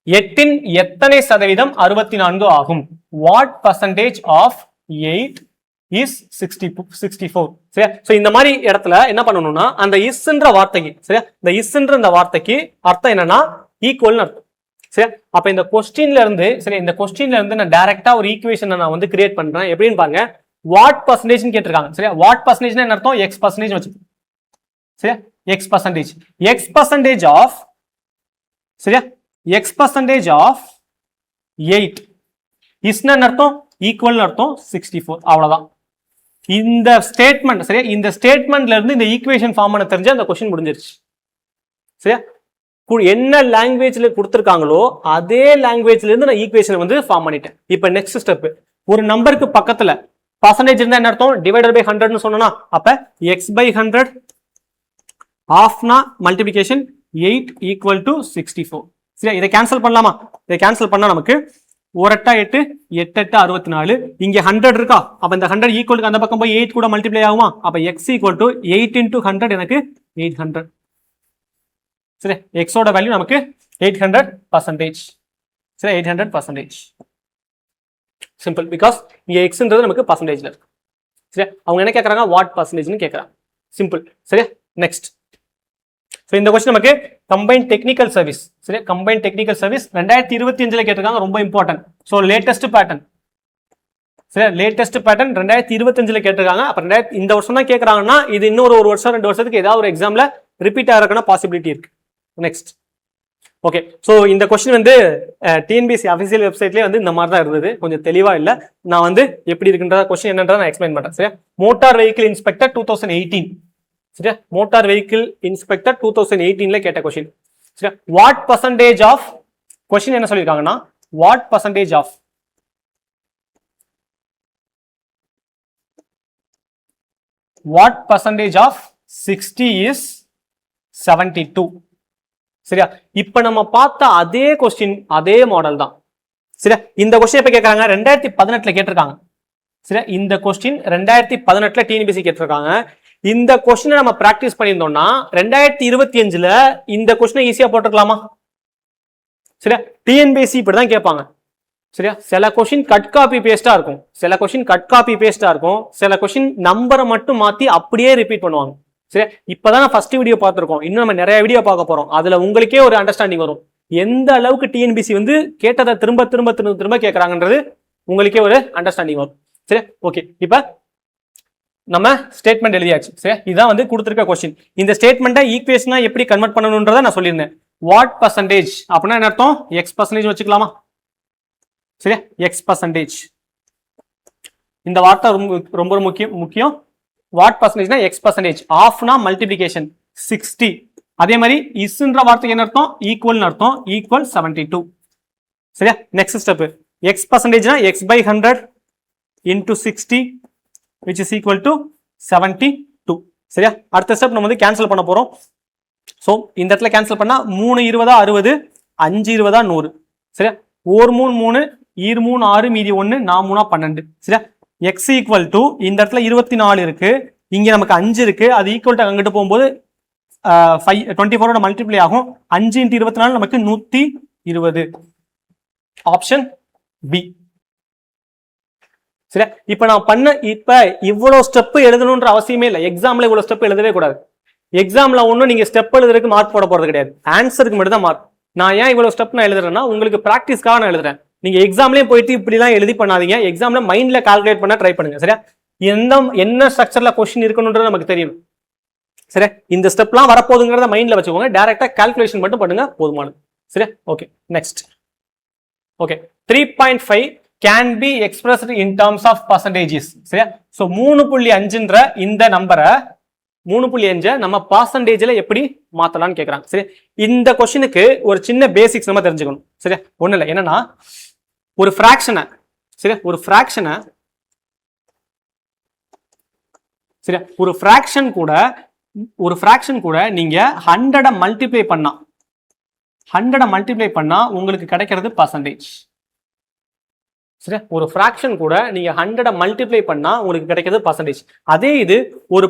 8இன் எத்தனை சதவீதம் 64 ஆகும்? What percentage of 8 is 64? சரியா? சோ இந்த மாதிரி இடத்துல என்ன பண்ணணும்னா அந்த இஸ்ன்ற வார்த்தைக்கு, சரியா, இந்த இஸ்ன்ற இந்த வார்த்தைக்கு அர்த்தம் என்னன்னா ஈக்குவல்னு அர்த்தம். சரியா? அப்ப இந்த கொஸ்டின்ல இருந்து, சரி, இந்த கொஸ்டின்ல இருந்து நான் டைரக்டா ஒரு ஈக்குவேஷனை நான் வந்து கிரியேட் பண்றேன். எப்படின்னு பாருங்க. வாட் பர்சன்டேஜ் கேட்டிருக்காங்க. சரியா? வாட் பர்சன்டேஜ்னா என்ன அர்த்தம்? எக்ஸ் பர்சன்டேஜ் வச்சு, சரியா, X percentage, x percentage of, சரியா, எக்ஸ் பர்சன்டேஜ் ஆஃப் 8 இஸ்னா அர்த்தம் ஈக்குவல் அர்த்தம் 64. அவ்வளவுதான் இந்த ஸ்டேட்மெண்ட். சரியா? இந்த ஸ்டேட்மெண்ட்ல இருந்து இந்த ஈக்குவேஷன் ஃபார்ம் பண்ண தெரிஞ்ச அந்த கொஸ்டின் முடிஞ்சிருச்சு. சரியா? என்ன லாங்குவேஜ்ல கொடுத்திருக்காங்களோ அதே லாங்குவேஜ்ல இருந்து நான் ஈக்குவேஷனை வந்து ஃபார்ம் பண்ணிட்டேன். இப்போ நெக்ஸ்ட் ஸ்டெப், ஒரு நம்பருக்கு பக்கத்துல பர்சன்டேஜ் இருந்தா என்ன அர்த்தம்? டிவைடட் பை 100ன்னு சொன்னா அப்ப x by 100 ஆஃப்னா மல்டிப்ளிகேஷன் 8 ஈக்குவல் டு 64. சரியா? இதை கேன்சல் பண்ணலாமா? இதை கேன்சல் பண்ணா நமக்கு 1 8 8 8 64. இங்க 100 இருக்கா? அப்ப இந்த 100 ஈக்குவலுக்கு அந்த பக்கம் போய் 8 கூட மல்டிப்ளை ஆகுமா? அப்ப x ஈக்குவல் டு 8 into 100 எனக்கு 800. சரி, எக்ஸோட வேல்யூ நமக்கு 800%. சரி, 800%. சிம்பிள், பிகாஸ் இங்க எக்ஸ்ன்றது நமக்கு பர்சன்டேஜ்ல இருக்கு. சரியா? அவங்க என்ன கேட்கறாங்க? வாட் பர்சன்டேஜ்னு கேட்கறாங்க. சிம்பிள். சரியா? நெக்ஸ்ட். ஸோ இந்த கொஸ்டின் நமக்கு கம்பைன் டெக்னிக்கல் சர்வீஸ். சரியா? கம்பைன் டெக்னிக்கல் சர்வீஸ் 2025 கேட்டிருக்காங்க. ரொம்ப இம்பார்ட்டன்ட். So latest pattern. சரியா? லேட்டஸ்ட் பேட்டர்ன் 2025 கேட்டிருக்காங்க. அப்ப இந்த வருஷம் தான் கேட்கறாங்கன்னா இது இன்னொரு ஒரு வருஷம் 2 வருஷத்துக்கு ஏதாவது ஒரு எக்ஸாம்ல ரிப்பீட் ஆகிறதுக்கான பாசிபிலிட்டி இருக்கு. நெக்ஸ்ட். ஓகே, ஸோ இந்த கொஸ்டின் வந்து டிஎன்பிஎஸ்சி அஃபிஷியல் வெப்சைட்லேயே வந்து இந்த மாதிரி தான் இருந்தது. கொஞ்சம் தெளிவா இல்லை. நான் வந்து எப்படி இருக்குன்ற கொஸ்டின் என்னன்றதை நான் எக்ஸ்பிளைன் பண்றேன். சரியா? Motor vehicle inspector 2018. சரியா? மோட்டார் வெஹிக்கிள் இன்ஸ்பெக்டர் 2018ல கேட்ட கொஸ்டின். சரியா? வாட் பர்சன்டேஜ் ஆஃப், கொஸ்டின் என்ன சொல்லியிருக்காங்கன்னா what percentage of, what percentage of 60 is 72. சரியா? இப்ப நம்ம பார்த்த அதே கொஸ்டின், அதே மாடல் தான். சரியா? இந்த கொஸ்டின் எப்ப கேட்கறாங்க? 2018ல கேட்டிருக்காங்க. சரியா? இந்த கொஸ்டின் 2018ல டிஎன்பிஎஸ்சி கேட்டிருக்காங்க. இந்த கொஸ்டினை நம்ம பிராக்டிஸ் பண்ணியிருந்தோம்னா 2025ல இந்த கொஸ்டினை ஈஸியா போட்டுக்கலாமா? சரியா? டிஎன்பிஎஸ்சி இப்படிதான் கேட்பாங்க. சரியா? சில கொஸ்டின் கட் காப்பி பேஸ்டா இருக்கும், சில கொஸ்டின் கட் காப்பி பேஸ்டா இருக்கும், சில கொஸ்டின் நம்பரை மட்டும் மாத்தி அப்படியே ரிப்பீட் பண்ணுவாங்க. சரி, இப்பதான் ஃபர்ஸ்ட் வீடியோ பார்த்திருக்கோம். இன்னும் நம்ம நிறைய வீடியோ பார்க்க போறோம். அதுல உங்களுக்கே ஒரு அண்டர்ஸ்டாண்டிங் வரும். எந்த அளவுக்கு டிஎன்பிஎஸ்சி வந்து கேட்டதை திரும்ப திரும்ப திரும்ப திரும்ப கேட்கறாங்கன்றது உங்களுக்கே ஒரு அண்டர்ஸ்டாண்டிங் வரும். சரி, ஓகே. இப்ப நம்ம ஸ்டேட்மெண்ட் எழுதியாச்சு. சரி, இதுதான் வந்து கொடுத்திருக்க கொஸ்டின். இந்த ஸ்டேட்மெண்ட்டை ஈக்குவேஷனா எப்படி கன்வெர்ட் பண்ணணும்ன்றதை நான் சொல்லியிருந்தேன். வாட் பர்சன்டேஜ் அப்படின்னா என்ன அர்த்தம்? எக்ஸ் பர்சன்டேஜ் வச்சுக்கலாமா? சரியா? X percentage. இந்த வார்த்தை ரொம்ப முக்கியம். வாட் பர்சன்டேஜ்னா எக்ஸ் பர்சன்டேஜ், ஆஃப்னா மல்டிப்ளிகேஷன் 60. அதே மாதிரி இஸ்ன்ற வார்த்தைக்கு என்ன அர்த்தம்? ஈக்குவல்னு அர்த்தம். ஈக்குவல் 72. சரியா? நெக்ஸ்ட் ஸ்டெப், எக்ஸ் பர்சன்டேஜ்னா X by 100 into 60 which is equal to 72. சரியா? அடுத்த ஸ்டெப் நம்ம வந்து கேன்சல் பண்ண போறோம். ஸோ இந்த இடத்துல கேன்சல் பண்ணா 3 20 60, 5 20 100. சரியா? 1 3 3, 2 3 6, மீதி 1, 4 3 12. சரியா? x ஈக்குவல் டு இந்த இடத்துல 24 இருக்கு, இங்க நமக்கு 5 இருக்கு. அது ஈக்குவல் டு அங்கிட்டு போகும்போது 24 மல்டிப்ளை ஆகும். 5 × 24 நமக்கு 120. Option B. சரியா? இப்ப நான் பண்ண இவ்வளவு ஸ்டெப் எழுதணும்ன்ற அவசியமே இல்லை. எக்ஸாம்ல இவ்வளவு ஸ்டெப் எழுதவே கூடாது. எக்ஸாம்ல ஒன்னும் நீங்க ஸ்டெப் எழுதுறதுக்கு மார்க் போட போறது கிடையாது. ஆன்சருக்கு மட்டும் தான் மார்க். நான் ஏன் இவ்வளவு ஸ்டெப் நான் எழுதுறேன்னா உங்களுக்கு பிராக்டிஸ்க்காக நான் எழுதுறேன். நீங்க எக்ஸாம்லயே போயிட்டு இப்படிலாம் எழுதி பண்ணாதீங்க. எக்ஸாம்ல மைண்ட்ல கால்குலேட் பண்ண ட்ரை பண்ணுங்க. சரியா? என்ன ஸ்ட்ரக்சர்ல கொஸ்டின் இருக்கணும்ன்றது நமக்கு தெரியும். சரியா? இந்த ஸ்டெப்லாம் வரப்போகுதுங்கிறத மைண்ட்ல வச்சுக்கோங்க. டைரக்டா கால்குலேஷன் மட்டும் பண்ணுங்க, போதுமானது. சரியா? Okay, next. Okay, 3.5 can be expressed in terms of percentages. சரியா? ஸோ 3.5ன்ற இந்த நம்பரை 3.5 நம்ம பர்சன்டேஜ்ல எப்படி மாத்தலாம்னு கேட்கறாங்க. சரி, இந்த கொஸ்டினுக்கு ஒரு சின்ன பேசிக்ஸ் நம்ம தெரிஞ்சுக்கணும். சரியா? ஒண்ணு இல்லை, என்னன்னா ஒரு ஃபிராக்ஷனை, சரியா, ஒரு ஃபிராக்ஷனை, சரியா, ஒரு ஃபிராக்ஷன் கூட நீங்க 100 மல்டிப்ளை பண்ணா உங்களுக்கு கிடைக்கிறது பர்சன்டேஜ். சரியா? ஒரு ஃபிராக்ஷன் கூட நீங்க 100 மல்டிப்ளை பண்ணா உங்களுக்கு கிடைக்கிறது பர்சன்டேஜ். அதே இது ஒரு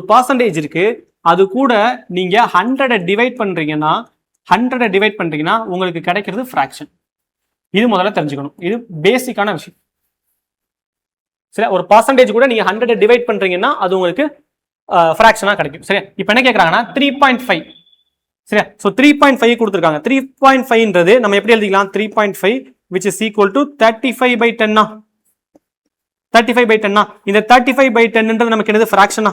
பர்சன்டேஜ் இருக்கு, அது கூட நீங்க 100 டிவைட் பண்றீங்கன்னா 100 டிவைட் பண்றீங்கன்னா உங்களுக்கு கிடைக்கிறது ஃபிராக்ஷன். இது முதல்ல தெரிஞ்சுக்கணும். இது பேசிக்கான விஷயம். சரி, ஒரு பர்சன்டேஜ் கூட நீங்க 100 டிவைட் பண்றீங்கன்னா அது உங்களுக்கு ஃபிராக்ஷனா கிடைக்கும். சரி, இப்போ என்ன கேட்கறாங்கன்னா 3.5. சரியா, ஸோ 3.5 கொடுத்துருக்காங்க. 3.5ன்றது நம்ம எப்படி எழுதிக்கலாம்? 3.5 which is equal to 35/10. 35/10. இந்த 35/10ன்றது நமக்கு என்னது? ஃபிராக்ஷனா.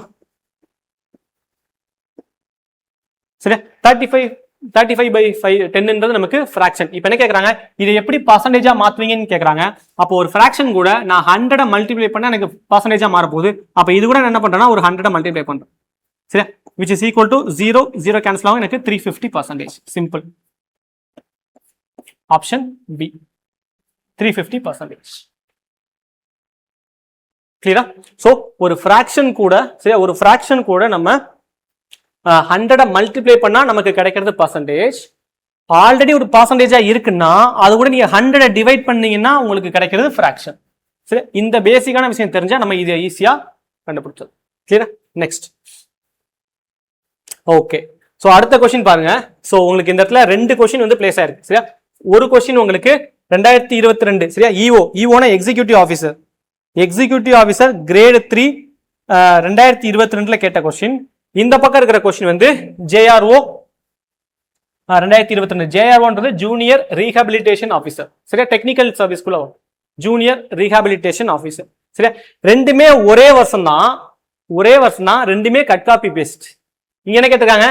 சரியா, 35/10ன்றது நமக்கு ஃபிராக்ஷன். இப்போ என்ன கேட்கறாங்க? இதை எப்படி பர்சன்டேஜா மாத்துவீங்கன்னு கேட்கறாங்க. அப்போ ஒரு ஃபிராக்ஷன் கூட நான் 100 மல்டிப்ளை பண்ணா எனக்கு பர்சன்டேஜா மாற போகுது. அப்போ இது கூட நான் என்ன பண்றேன்னா ஒரு 100 மல்டிப்ளை பண்றேன். சரியா, which is equal to 0 0 cancel ஆகும். எனக்கு 350%. சிம்பிள். Option B 350%. கிளியரா? சோ ஒரு ஃபிராக்ஷன் கூட, சரியா, ஒரு ஃபிராக்ஷன் கூட நம்ம 100 மல்டிப்ளை பண்ணா நமக்கு கிடைக்கிறது பர்சன்டேஜ். ஆல்ரெடி ஒரு பர்சன்டேஜா இருக்குன்னா அது கூட நீங்க 100 டிவைட் பண்ணீங்கன்னா உங்களுக்கு கிடைக்கிறது ஃபிராக்ஷன். சரி, இந்த பேசிக்கான விஷயம் தெரிஞ்சா நம்ம இதை ஈஸியா கண்டுபிடிச்சது. கிளியரா? நெக்ஸ்ட். ஓகே, சோ அடுத்த கொஸ்டின் பாருங்க. சோ உங்களுக்கு இந்த இடத்துல 2 கொஸ்டின் வந்து பிளேஸ் ஆயிருக்கு. சரியா, ஒரு கொஸ்டின் உங்களுக்கு 2022. சரியா, இஓனா executive officer. Executive officer grade 3 2022ல கேட்ட கொஸ்டின். இந்த பக்கம் இருக்கிற கொஸ்டின் வந்து ஜேஆர்ஓ 2022. ஜேஆர்ஓன்றது ஜூனியர் ரீஹாபிலிட்டேஷன் ஆஃபீஸர். சரியா, டெக்னிக்கல் சர்வீஸ்க்குள்ள ஜூனியர் ரீஹாபிலிட்டேஷன் ஆஃபீஸர். சரியா, ரெண்டுமே ஒரே வருஷம் தான், ரெண்டுமே கட் காப்பி பேஸ்ட். இங்க என்ன கேட்டிருக்காங்க?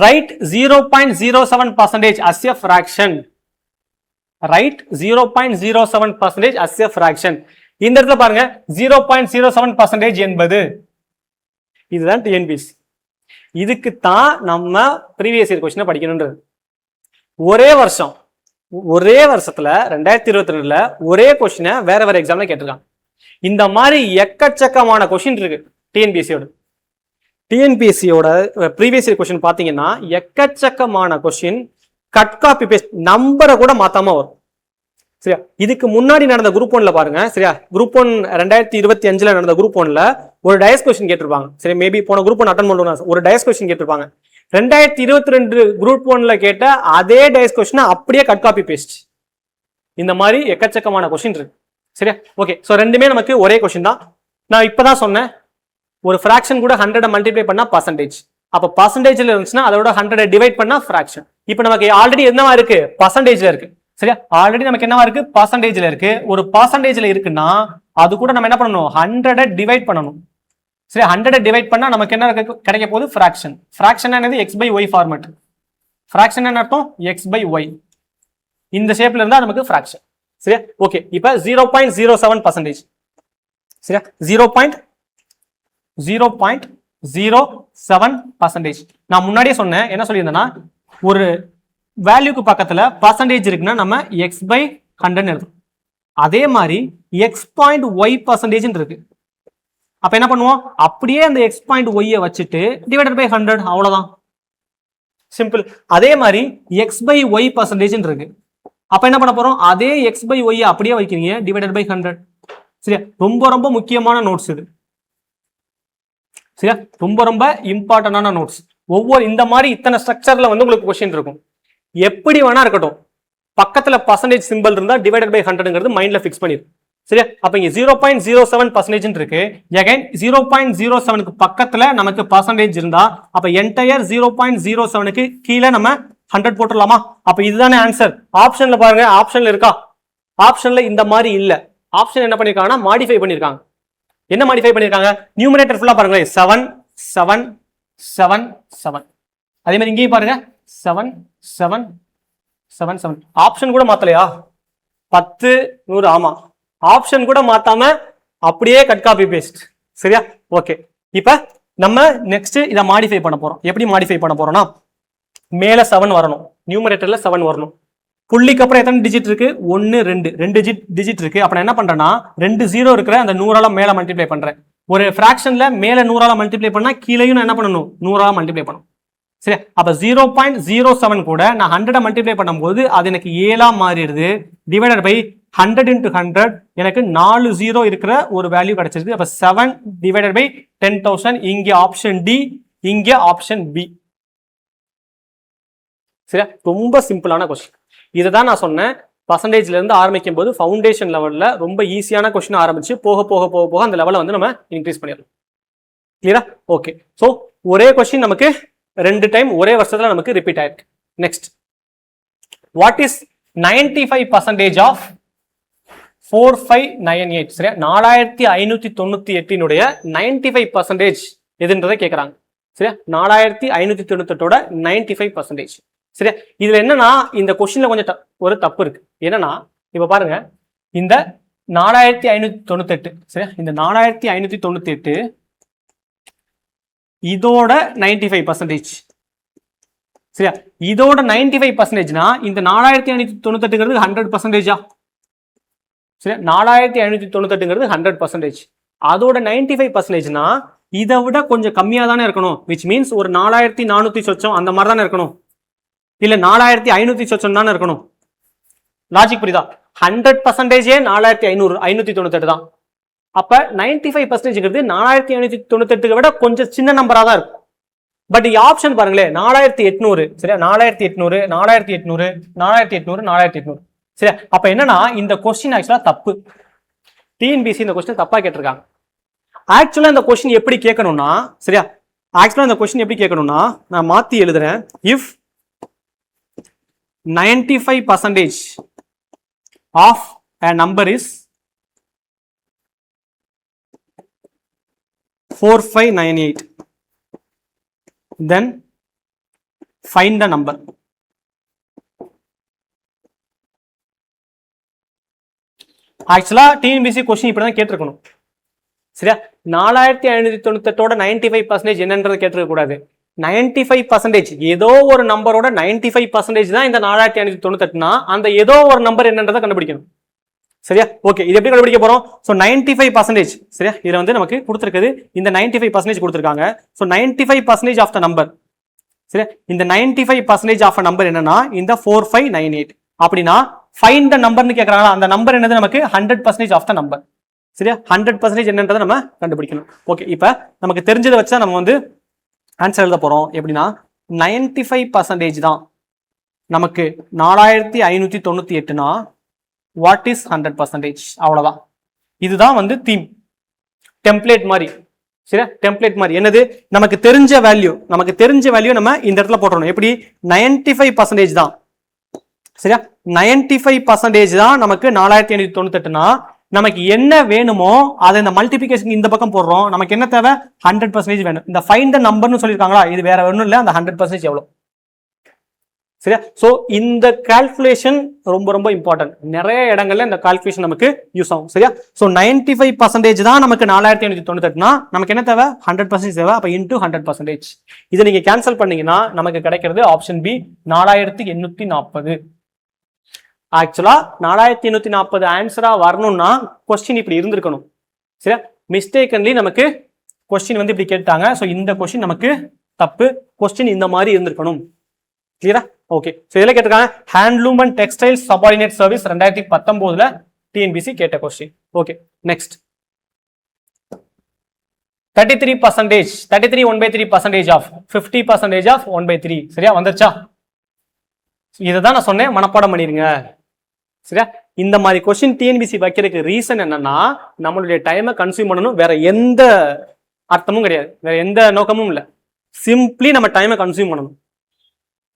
Right 0.07% as a fraction. Right 0.07% as a fraction. இந்த இடத்துல பாருங்க 0.07% என்பது இதுதான் டிஎன்பிஎஸ்சி. இதுக்கு தான் நம்ம ப்ரீவியஸ் இயர் கொஸ்டினை படிக்கணும்ன்றது. ஒரே வருஷத்துல 2022ல ஒரே கொஸ்டினை வேற எக்ஸாம்ல கேட்டிருக்காங்க. இந்த மாதிரி எக்கச்சக்கமான கொஸ்டின் இருக்கு டிஎன்பிஎஸ்சியோட ப்ரீவியஸ் இயர் கொஸ்டின் பாத்தீங்கன்னா எக்கச்சக்கமான கொஸ்டின் கட் காப்பி பேஸ்ட், நம்பரை கூட மாத்தாம வரும். சரியா, இதுக்கு முன்னாடி நடந்த குரூப் 1ல பாருங்க. சரியா, குரூப் 1 2025ல நடந்த குரூப் 1ல ஒரு டயஸ் கொஸ்டின் கேட்டிருப்பாங்க. சரி, மேபி போன குரூப் 1 அட்டன் பண்ணுவோம், ஒரு டயஸ் கொஸ்டின் கேட்டிருப்பாங்க. 2022 குரூப் 1ல கேட்ட அதே டயஸ் கொஸ்டின் அப்படியே கட் காப்பி பேஸ்ட். இந்த மாதிரி எக்கச்சக்கமான கொஸ்டின் இருக்கு. சரியா, ஓகே, சோ ரெண்டுமே நமக்கு ஒரே கொஸ்டின் தான். நான் இப்பதான் சொன்னேன், ஒரு ஃபிராக்ஷன் கூட 100 மல்டிப்ளை பண்ணா பர்சன்டேஜ். அப்ப பர்சன்டேஜ்ல இருந்துச்சுன்னா அதோட 100 டிவைட் பண்ணா ஃபிராக்ஷன். இப்போ நமக்கு ஆல்ரெடி என்னவா இருக்கு? பர்சன்டேஜ்ல இருக்கு. சரியா, ஆல்ரெடி நமக்கு என்னவா இருக்கு? பர்சன்டேஜ்ல இருக்கு. ஒரு பர்சன்டேஜ்ல இருக்குன்னா அது கூட நம்ம என்ன பண்ணணும்? 100 டிவைட் பண்ணணும். சரி, 100 டிவைட் பண்ணா நமக்கு என்ன கிடைக்க போகுது? ஃபிராக்ஷன். ஃபிராக்ஷன் என்னது? x/y format. ஃபிராக்ஷன் என்ன அர்த்தம்? x/y. இந்த ஷேப்ல இருந்தா நமக்கு ஃபிராக்ஷன். சரியா, ஓகே, இப்போ 0.07%. சரியா, 0.07%. நான் முன்னாடியே சொன்னேன், என்ன சொல்லியிருந்தேன்னா ஒரு வேல்யூக்கு பக்கத்துல பர்சன்டேஜ் இருக்குன்னா நம்ம x/100 எழுதும். அதே மாதிரி x.y% இருக்கு. அப்ப என்ன பண்ணுவோம்? அப்படியே அந்த x.y வச்சுட்டு டிவைடட் பை 100, அவ்வளவுதான், சிம்பிள். அதே மாதிரி x/y% இருக்கு. அப்ப என்ன பண்ண போறோம்? அதே x/y அப்படியே வைக்கிறீங்க, டிவைடட் பை 100. சரியா, ரொம்ப முக்கியமான நோட்ஸ் இது. சரியா, ரொம்ப இம்பார்ட்டன்டான நோட்ஸ். ஒவ்வொரு இந்த மாதிரி இத்தனை ஸ்ட்ரக்சர்ல வந்து உங்களுக்கு கொஸ்டின் இருக்கும். எப்படி வேணா இருக்கட்டும், பக்கத்துல பர்சன்டேஜ் சிம்பிள் இருந்தா டிவைடட் பை 100ங்கிறது மைண்ட்ல ஃபிக்ஸ் பண்ணிரு. சரியா, அப்ப இங்க 0.07% இருக்கு. அகைன் 0.07க்கு பக்கத்துல நமக்கு பர்சன்டேஜ் இருந்தா அப்ப என்டையர் 0.07க்கு கீழே நம்ம 100 போட்டுடலாமா? அப்ப இதுதானே ஆன்சர். ஆப்ஷன்ல பாருங்க, ஆப்ஷன்ல இருக்கா? ஆப்ஷன்ல இந்த மாதிரி இல்ல. ஆப்ஷன் என்ன பண்ணிருக்காங்கன்னா மாடிஃபை பண்ணிருக்காங்க. என்ன மாடிஃபை பண்ணிருக்காங்க? நியூமரேட்டர் ஃபுல்லா பாருங்க 7 7 7 7. அதே மாதிரி இங்கேயும் பாருங்க 7 7 7 7. ஆப்ஷன் கூட மாத்தலையா? 10 100. ஆமா, ஆப்ஷன் கூட மாத்தாம அப்படியே கட் காப்பி பேஸ்ட். சரியா, ஓகே. இப்ப நம்ம நெக்ஸ்ட் இதை மாடிஃபை பண்ண போறோம். எப்படி மாடிஃபை பண்ண போறோம்னா, மேல 7 வரணும், நியூமரேட்டர்ல 7 வரணும். புள்ளிக்கு அப்புறம் எத்தனை டிஜிட் இருக்கு? 1 2 2 டிஜிட் இருக்கு. அப்ப என்ன பண்றேன்னா 2 0 இருக்கிற அந்த 100ஆல மேல மல்டிப்ளை பண்றேன். ஒரு ஃபிராக்ஷன்ல மேல 100ஆல மல்டிப்ளை பண்ணா கீழேயும் என்ன பண்ணணும்? 100ஆல மல்டிப்ளை பண்ணணும். சரி, அப்ப 0.07 கூட நான் 100 மல்டிப்ளை பண்ணும்போது அது எனக்கு 7ஆ மாறிடுது. டிவைடட் பை 100 into 100 எனக்கு 4 0 இருக்கிற ஒரு வேல்யூ கிடைச்சிருக்கு. அப்ப 7 டிவைடட் பை 10,000. இங்க ஆப்ஷன் டி, இங்க ஆப்ஷன் பி. சரியா? ரொம்ப சிம்பிளான கொஸ்டின். இதை தான் நான் சொன்னேன், பர்சன்டேஜ்ல இருந்து ஆரம்பிக்கும் போது ஃபவுண்டேஷன் லெவல்ல ரொம்ப ஈஸியான கொஸ்டின் ஆரம்பிச்சு போக போக போக போக அந்த லெவலை வந்து நம்ம இன்க்ரீஸ் பண்ணிடலாம். கிளியரா? ஓகே. ஸோ ஒரே கொஸ்டின் நமக்கு 2 டைம் ஒரே வருஷத்துல நமக்கு ரிப்பீட் ஆயிருக்கு. Next, what is 95% of 4598? சரியா? 4598 95% எதுன்றதை கேட்கறாங்க. சரியா? 4598 95%. சரியா? இதுல என்னன்னா இந்த கொஸ்டின்ல கொஞ்சம் ஒரு தப்பு இருக்கு. என்னன்னா இப்ப பாருங்க, இந்த 4598 சரியா, இந்த 4598 இதோட 95%. சரியா? இதோட 95%னா இந்த 4598 100%. சரியா? 4598 100%. அதோட 95%னா இதை விட கொஞ்சம் கம்மியா தானே இருக்கணும். விச் மீன்ஸ் ஒரு 4400 சொச்சம் அந்த மாதிரி தானே இருக்கணும், இல்ல 4500 சொச்சம் தானே இருக்கணும். லாஜிக் புரியுதா? 100%ஏ 4598 தான். அப்ப 95% 4598 விட கொஞ்சம் சின்ன நம்பரா தான் இருக்கும். பட் இங்க ஆப்ஷன் பாருங்களேன், 4800. சரியா? 4800 4800 4800 4800. சரியா? அப்ப என்னன்னா இந்த கொஸ்டின் ஆக்சுவலா தப்பு. டிஎன்பிசி இந்த கொஸ்டின் தப்பா கேட்டிருக்காங்க. ஆக்சுவலா இந்த கொஸ்டின் எப்படி கேட்கணும்னா, சரியா, ஆக்சுவலா இந்த கொஸ்டின் எப்படி கேட்கணும்னா நான் மாத்தி எழுதுறேன். If 95% of a number is 4598, then find the number. ஆக்சுவலா டிஎன்பிசி கொஸ்டின் இப்படிதான் கேட்டிருக்கணும். சரியா? 4598 95% என்னன்றது கேட்டிருக்க கூடாது. 95% ஏதோ ஒரு நம்பரோட 95% தான் இந்த 4598னா அந்த ஏதோ ஒரு நம்பர் என்னன்றதை கண்டுபிடிக்கணும். சரியா? ஓகே, இது எப்படி கண்டுபிடிக்க போறோம்? ஸோ 95%. சரியா? இதுல வந்து நமக்கு கொடுத்துருக்குது இந்த 95% கொடுத்துருக்காங்க. So 95% of the number. சரியா? இந்த 95% ஆஃப் நம்பர் என்னன்னா இந்த 4598. அப்படின்னா ஃபைண்ட் த நம்பர்னு கேட்கறாங்களா, அந்த நம்பர் என்னது நமக்கு 100% ஆஃப் த நம்பர். சரியா? 100% என்னன்றதை நம்ம கண்டுபிடிக்கணும். ஓகே, இப்போ நமக்கு தெரிஞ்சதை வச்சா நம்ம வந்து ஆன்சர் எழுத போறோம். எப்படின்னா 95% தான் நமக்கு 4598னா வாட் இஸ் 100%? அவ்வளவுதான். இதுதான் வந்து தீம், டெம்ப்ளேட் மாதிரி. சரியா? டெம்ப்ளேட் மாதிரி என்னது, நமக்கு தெரிஞ்ச வேல்யூ நம்ம இந்த இடத்துல போட்டுறணும். எப்படி? 95% தான். சரியா? 95% தான் நமக்கு 4598னா நமக்கு என்ன வேணுமோ அதை இந்த மல்டிபிகேஷன் இந்த பக்கம் போடுறோம். நமக்கு என்ன தேவை? 100% வேணும். இந்த ஃபைண்ட் த நம்பர்னு சொல்லியிருக்காங்களா, இது வேற ஒன்றும் இல்லை, அந்த 100% எவ்வளோ. சரியா? சோ இந்த கால்குலேஷன் ரொம்ப ரொம்ப இம்பார்ட்டன்ட். நிறைய இடங்கள்ல இந்த கால்குலேஷன் நமக்கு யூஸ் ஆகும். சரியா? சோ 95% தான் நமக்கு 4598னா நமக்கு என்ன தேவை? 100% தேவை. அப்ப இன்டூ 100%. இதை நீங்க கேன்சல் பண்ணீங்கன்னா நமக்கு கிடைக்கிறது ஆப்ஷன் பி 4840. ஆக்சுவலா 4840 ஆன்சரா வரணும்னா கொஸ்டின் இப்படி இருந்திருக்கணும். சரியா? மிஸ்டேக்கன்லி நமக்கு கொஸ்டின் வந்து இப்படி கேட்டாங்க. ஸோ இந்த கொஸ்டின் நமக்கு தப்பு. கொஸ்டின் இந்த மாதிரி இருந்திருக்கணும். கிளியரா? ஓகே. ஸோ இதில் கேட்டிருக்காங்க handloom and textiles subordinate service 2019 TNPSC கேட்ட question. Okay, next 33% 33 1/3% of 50% of 1/3. சரியா? வந்துருச்சா? இதை தான் நான் சொன்னேன், மனப்பாடம் பண்ணிருங்க. சரியா? இந்த மாதிரி கொஸ்டின் டிஎன்பிசி வைக்கிறதுக்கு ரீசன் என்னன்னா நம்மளுடைய டைமை கன்சியூம் பண்ணணும், வேற எந்த அர்த்தமும் கிடையாது, வேற எந்த நோக்கமும் இல்லை. சிம்பிளி நம்ம டைமை கன்சியூம் பண்ணணும்.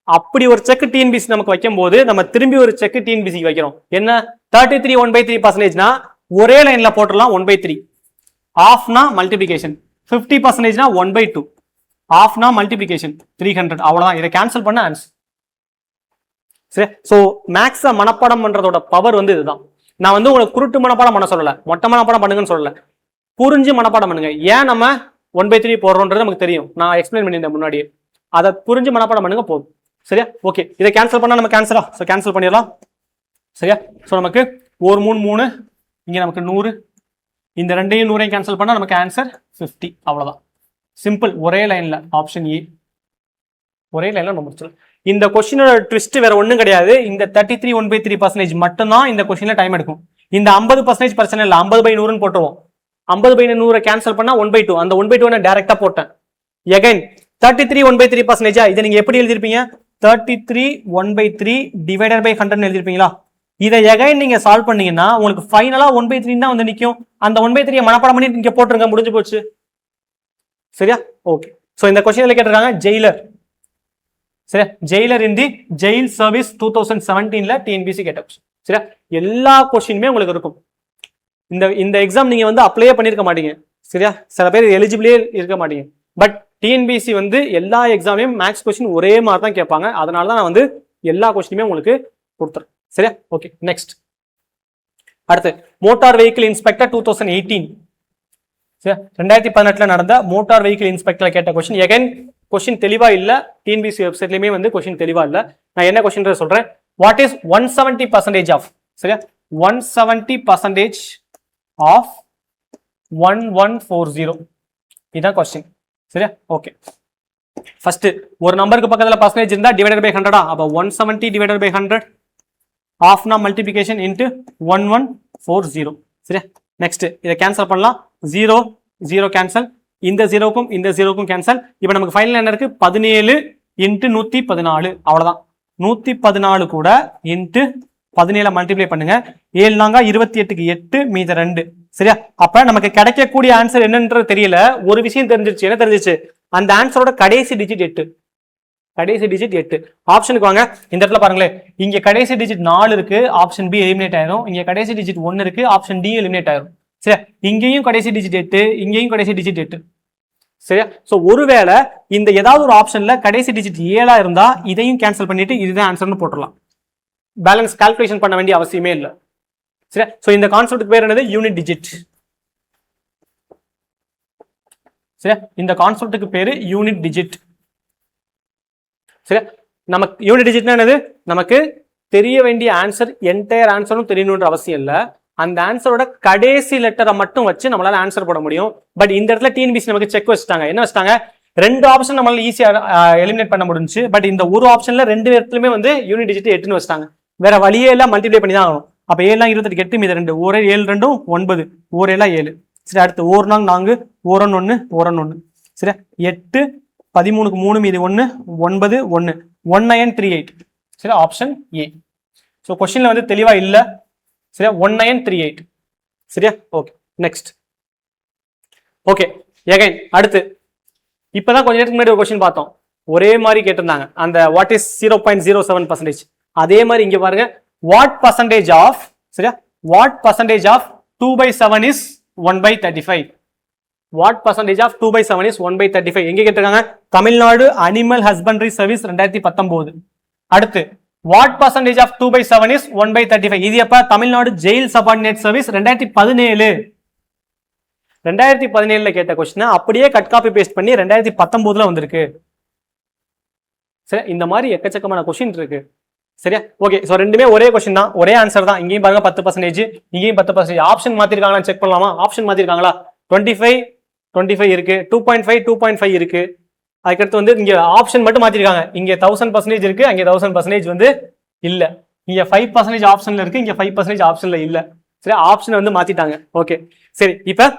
அப்படி ஒரு செக் டிஎன்பிசி நமக்கு வைக்கும் போது நம்ம திரும்பி ஒரு செக் டிஎன்பிசி வைக்கிறோம். என்ன? 33 1/3%னா ஒரே லைன்ல போட்டுடலாம் 1/3. ஆஃப்னா மல்டிபிகேஷன், 50%னா 1/2. ஆஃப்னா மல்டிபிகேஷன் 300. அவ்வளவுதான். இதை கேன்சல் பண்ண ஆன்சர். சரி, ஸோ மேக்ஸை மனப்பாடம் பண்றதோட பவர் வந்து இதுதான். நான் வந்து உங்களுக்கு குருட்டு மனப்பாடம் பண்ண சொல்லலை, மொட்டை மனப்பாடம் பண்ணுங்கன்னு சொல்லலை, புரிஞ்சு மனப்பாடம் பண்ணுங்க. ஏன் நம்ம 1/3 போடுறோன்றது நமக்கு தெரியும், நான் எக்ஸ்பிளைன் பண்ணியிருந்தேன் முன்னாடியே. அதை புரிஞ்சு மனப்பாடம் பண்ணுங்க போதும். சரியா? ஓகே, இதை கேன்சல் பண்ணா நம்ம கேன்சலா? ஸோ கேன்சல் பண்ணிடலாம். சரியா? ஸோ நமக்கு ஒரு 3 3 இங்க நமக்கு 100, இந்த 2ஐயும் 100ஐயும் கேன்சல் பண்ணா நமக்கு ஆன்சர் 50. அவ்வளவுதான், சிம்பிள். ஒரே லைன்ல ஆப்ஷன் ஏ, ஒரே லைன்ல நம்ம முடிச்சிடலாம். இந்த கொஸ்டினோட ட்விஸ்ட் வேற ஒன்றும் கிடையாது. இந்த 33 1/3% மட்டும்தான் இந்த கொஸ்டின்ல டைம் எடுக்கும். இந்த 50% பிரச்சனை இல்லை, 50/100 போட்டுருவோம். 50/100 கேன்சல் பண்ணா 1/2. அந்த 1/2 நான் டைரக்டா போட்டேன். எகைன் 33 1/3%. இதை நீங்க எப்படி எழுதிருப்பீங்க? 33 1/3 டிவைடட் பை 100 எழுதிருப்பீங்களா? இதை எகைன் நீங்க சால்வ் பண்ணீங்கன்னா உங்களுக்கு ஃபைனலா 1/3 தான் வந்து நிற்கும். அந்த 1/3 மனப்பாடம் பண்ணி நீங்க போட்டுருங்க, முடிஞ்சு போச்சு. சரியா? ஓகே. ஸோ இந்த கொஸ்டின்ல கேட்டிருக்காங்க ஜெயிலர். சரியா? ஜெயிலர் இன் தி ஜெயில் சர்வீஸ் 2017ல டிஎன்பிசி கேட்ட கொஸ்டின். சரியா? எல்லா கொஸ்டினுமே உங்களுக்கு இருக்கும். இந்த எக்ஸாம் நீங்க வந்து அப்ளையே பண்ணிருக்க மாட்டீங்க. சரியா? சில பேர் எலிஜிபிளே இருக்க மாட்டீங்க. பட் டிஎன்பிசி வந்து எல்லா எக்ஸாமையும் மேக்ஸ் கொஸ்டின் ஒரே மாதிரி தான் கேட்பாங்க. அதனால தான் நான் வந்து எல்லா கொஸ்டினுமே உங்களுக்கு கொடுத்துறேன். சரியா? ஓகே. நெக்ஸ்ட் அடுத்து மோட்டார் வெஹிக்கிள் இன்ஸ்பெக்டர் 2018. சரியா? 2018ல நடந்த மோட்டார் வெஹிக்கிள் இன்ஸ்பெக்டர் கேட்ட கொஸ்டின். எகைன் கொஸ்டின் தெளிவா இல்ல, டிஎன்பிசி வெப்சைட்லயுமே வந்து கொஸ்டின் தெளிவா இல்ல. நான் என்ன கொஸ்டின் சொல்றேன், வாட் இஸ் 170% ஆஃப், சரியா, 170% ஆஃப் 1140 இதான் கொஸ்டின். சரியா? ஓகே. ஃபர்ஸ்ட் ஒரு நம்பருக்கு பக்கத்துல பர்சன்டேஜ் இருந்தா டிவைடட் பை 100. அப்ப 170 டிவைடட் பை 100 ஆஃப்னா மல்டிபிகேஷன் இன்டு 1140. சரியா? நெக்ஸ்ட் இதை கேன்சல் பண்ணலாம். 0 0 கேன்சல், இந்த 0க்கும் இந்த 0க்கும் கேன்சல். இப்போ நமக்கு ஃபைனல் என்ன இருக்கு, 17 இன்ட்டு 114. அவ்வளவுதான். 114 கூட இன்ட்டு 17 மல்டிப்ளை பண்ணுங்க. 7 நாங்க 28க்கு 8 மீத 2. சரியா? அப்ப நமக்கு கிடைக்கக்கூடிய ஆன்சர் என்னன்றது தெரியல. ஒரு விஷயம் தெரிஞ்சிருச்சு. என்ன தெரிஞ்சிச்சு, அந்த ஆன்சரோட கடைசி டிஜிட் 8. கடைசி டிஜிட் 8. ஆப்ஷனுக்கு வாங்க. இந்த இடத்துல பாருங்களேன், இங்க கடைசி டிஜிட் 4 இருக்கு, ஆப்ஷன் பி எலிமினேட் ஆயிரும். இங்க கடைசி டிஜிட் 1 இருக்கு, ஆப்ஷன் டி எலிமினேட் ஆயிரும். சரியா? இங்கேயும் கடைசி டிஜிட் 8, இங்கேயும் கடைசி டிஜிட் 8. சரியா? சோ ஒருவேளை இந்த ஏதாவது ஒரு ஆப்ஷன்ல கடைசி டிஜிட் 7 இருந்தா இதையும் கேன்சல் பண்ணிட்டு இதுதான் ஆன்சர்னு போட்டுடலாம். பேலன்ஸ் கால்குலேஷன் பண்ண வேண்டிய அவசியமே இல்லை. சரியா? சோ இந்த கான்செப்ட்டுக்கு பேர் என்னது, யூனிட் டிஜிட். சரியா? இந்த கான்செப்ட்டுக்கு பேரு யூனிட் டிஜிட். சரியா? நமக்கு யூனிட் டிஜிட்னா என்னது, நமக்கு தெரிய வேண்டிய ஆன்சர் என்டையர் ஆன்சரும் தெரியணுன்ற அவசியம் இல்லை. அந்த ஆன்சரோட கடைசி லெட்டரை மட்டும் வச்சு நம்மளால ஆன்சர் போட முடியும். பட் இந்த இடத்துல டிஎன்பிசி நமக்கு செக் வச்சுட்டாங்க. என்ன வச்சுட்டாங்க, 2 ஆப்ஷன் நம்மளால ஈஸியா எலிமினேட் பண்ண முடிஞ்சு. பட் இந்த ஒரு ஆப்ஷன்ல 2 இடத்துலயுமே வந்து யூனிட் டிஜிட் 8ன்னு வச்சுட்டாங்க. வேற வழியே எல்லாம் மல்டிப்ளை பண்ணி தான் ஆகணும். அப்ப 7 28 8 மீது 2, ஒரு 7 2 9, ஒரு 7 7. சரி, அடுத்து ஒரு 4 ஒரு 1 ஒரு 1. சரி, 8 13க்கு 3 மீது 1 9 1 1938. சரி, ஆப்ஷன் ஏ. ஸோ கொஸ்டின்ல வந்து தெளிவா இல்ல. சரியா? 1938. சரியா? ஓகே. நெக்ஸ்ட். ஓகே, எகைன் அடுத்து இப்பதான் கொஞ்ச நேரத்துக்கு முன்னாடி ஒரு கொஸ்டின் பார்த்தோம். ஒரே மாதிரி கேட்டிருந்தாங்க, அந்த வாட் இஸ் 0.07%. அதே மாதிரி இங்க பாருங்க, வாட் பர்சன்டேஜ் ஆஃப், சரியா, what percentage of 2/7 is 1/35. What percentage of 2/7 is 1/35 எங்க கேட்டிருக்காங்க, தமிழ்நாடு அனிமல் ஹஸ்பண்டரி சர்வீஸ் 2019. அடுத்து வாட் பர்சன்டேஜ் ஆஃப் 2/7 இஸ் 1/35. இது எப்ப, தமிழ்நாடு ஜெயில் சபார்டினேட் சர்வீஸ் 2017. 2017ல கேட்ட கொஸ்டின் அப்படியே கட் காப்பி பேஸ்ட் பண்ணி 2019ல வந்திருக்கு. சரி, இந்த மாதிரி எக்கச்சக்கமான கொஸ்டின் இருக்கு. சரியா? ஓகே. சோ ரெண்டுமே ஒரே கொஸ்டின் தான், ஒரே ஆன்சர் தான். இங்கேயும் பாருங்க 10%, இங்கேயும் 10%. ஆப்ஷன் மாத்திருக்காங்களா செக் பண்ணலாமா? ஆப்ஷன் மாத்திருக்காங்களா? 25 இருக்கு, 2.5 2.5 இருக்கு. அதுக்கடுத்து வந்து இங்க ஆப்ஷன் மட்டும் மாத்திருக்காங்க. இங்க 1000% இருக்கு, அங்க 1000% வந்து இல்ல. இங்க 5% ஆப்ஷன்ல இருக்கு, இங்க 5% ஆப்ஷன்ல இல்ல. சரி, ஆப்ஷன் வந்து மாத்திட்டாங்க. ஓகே, சரி. இப்ப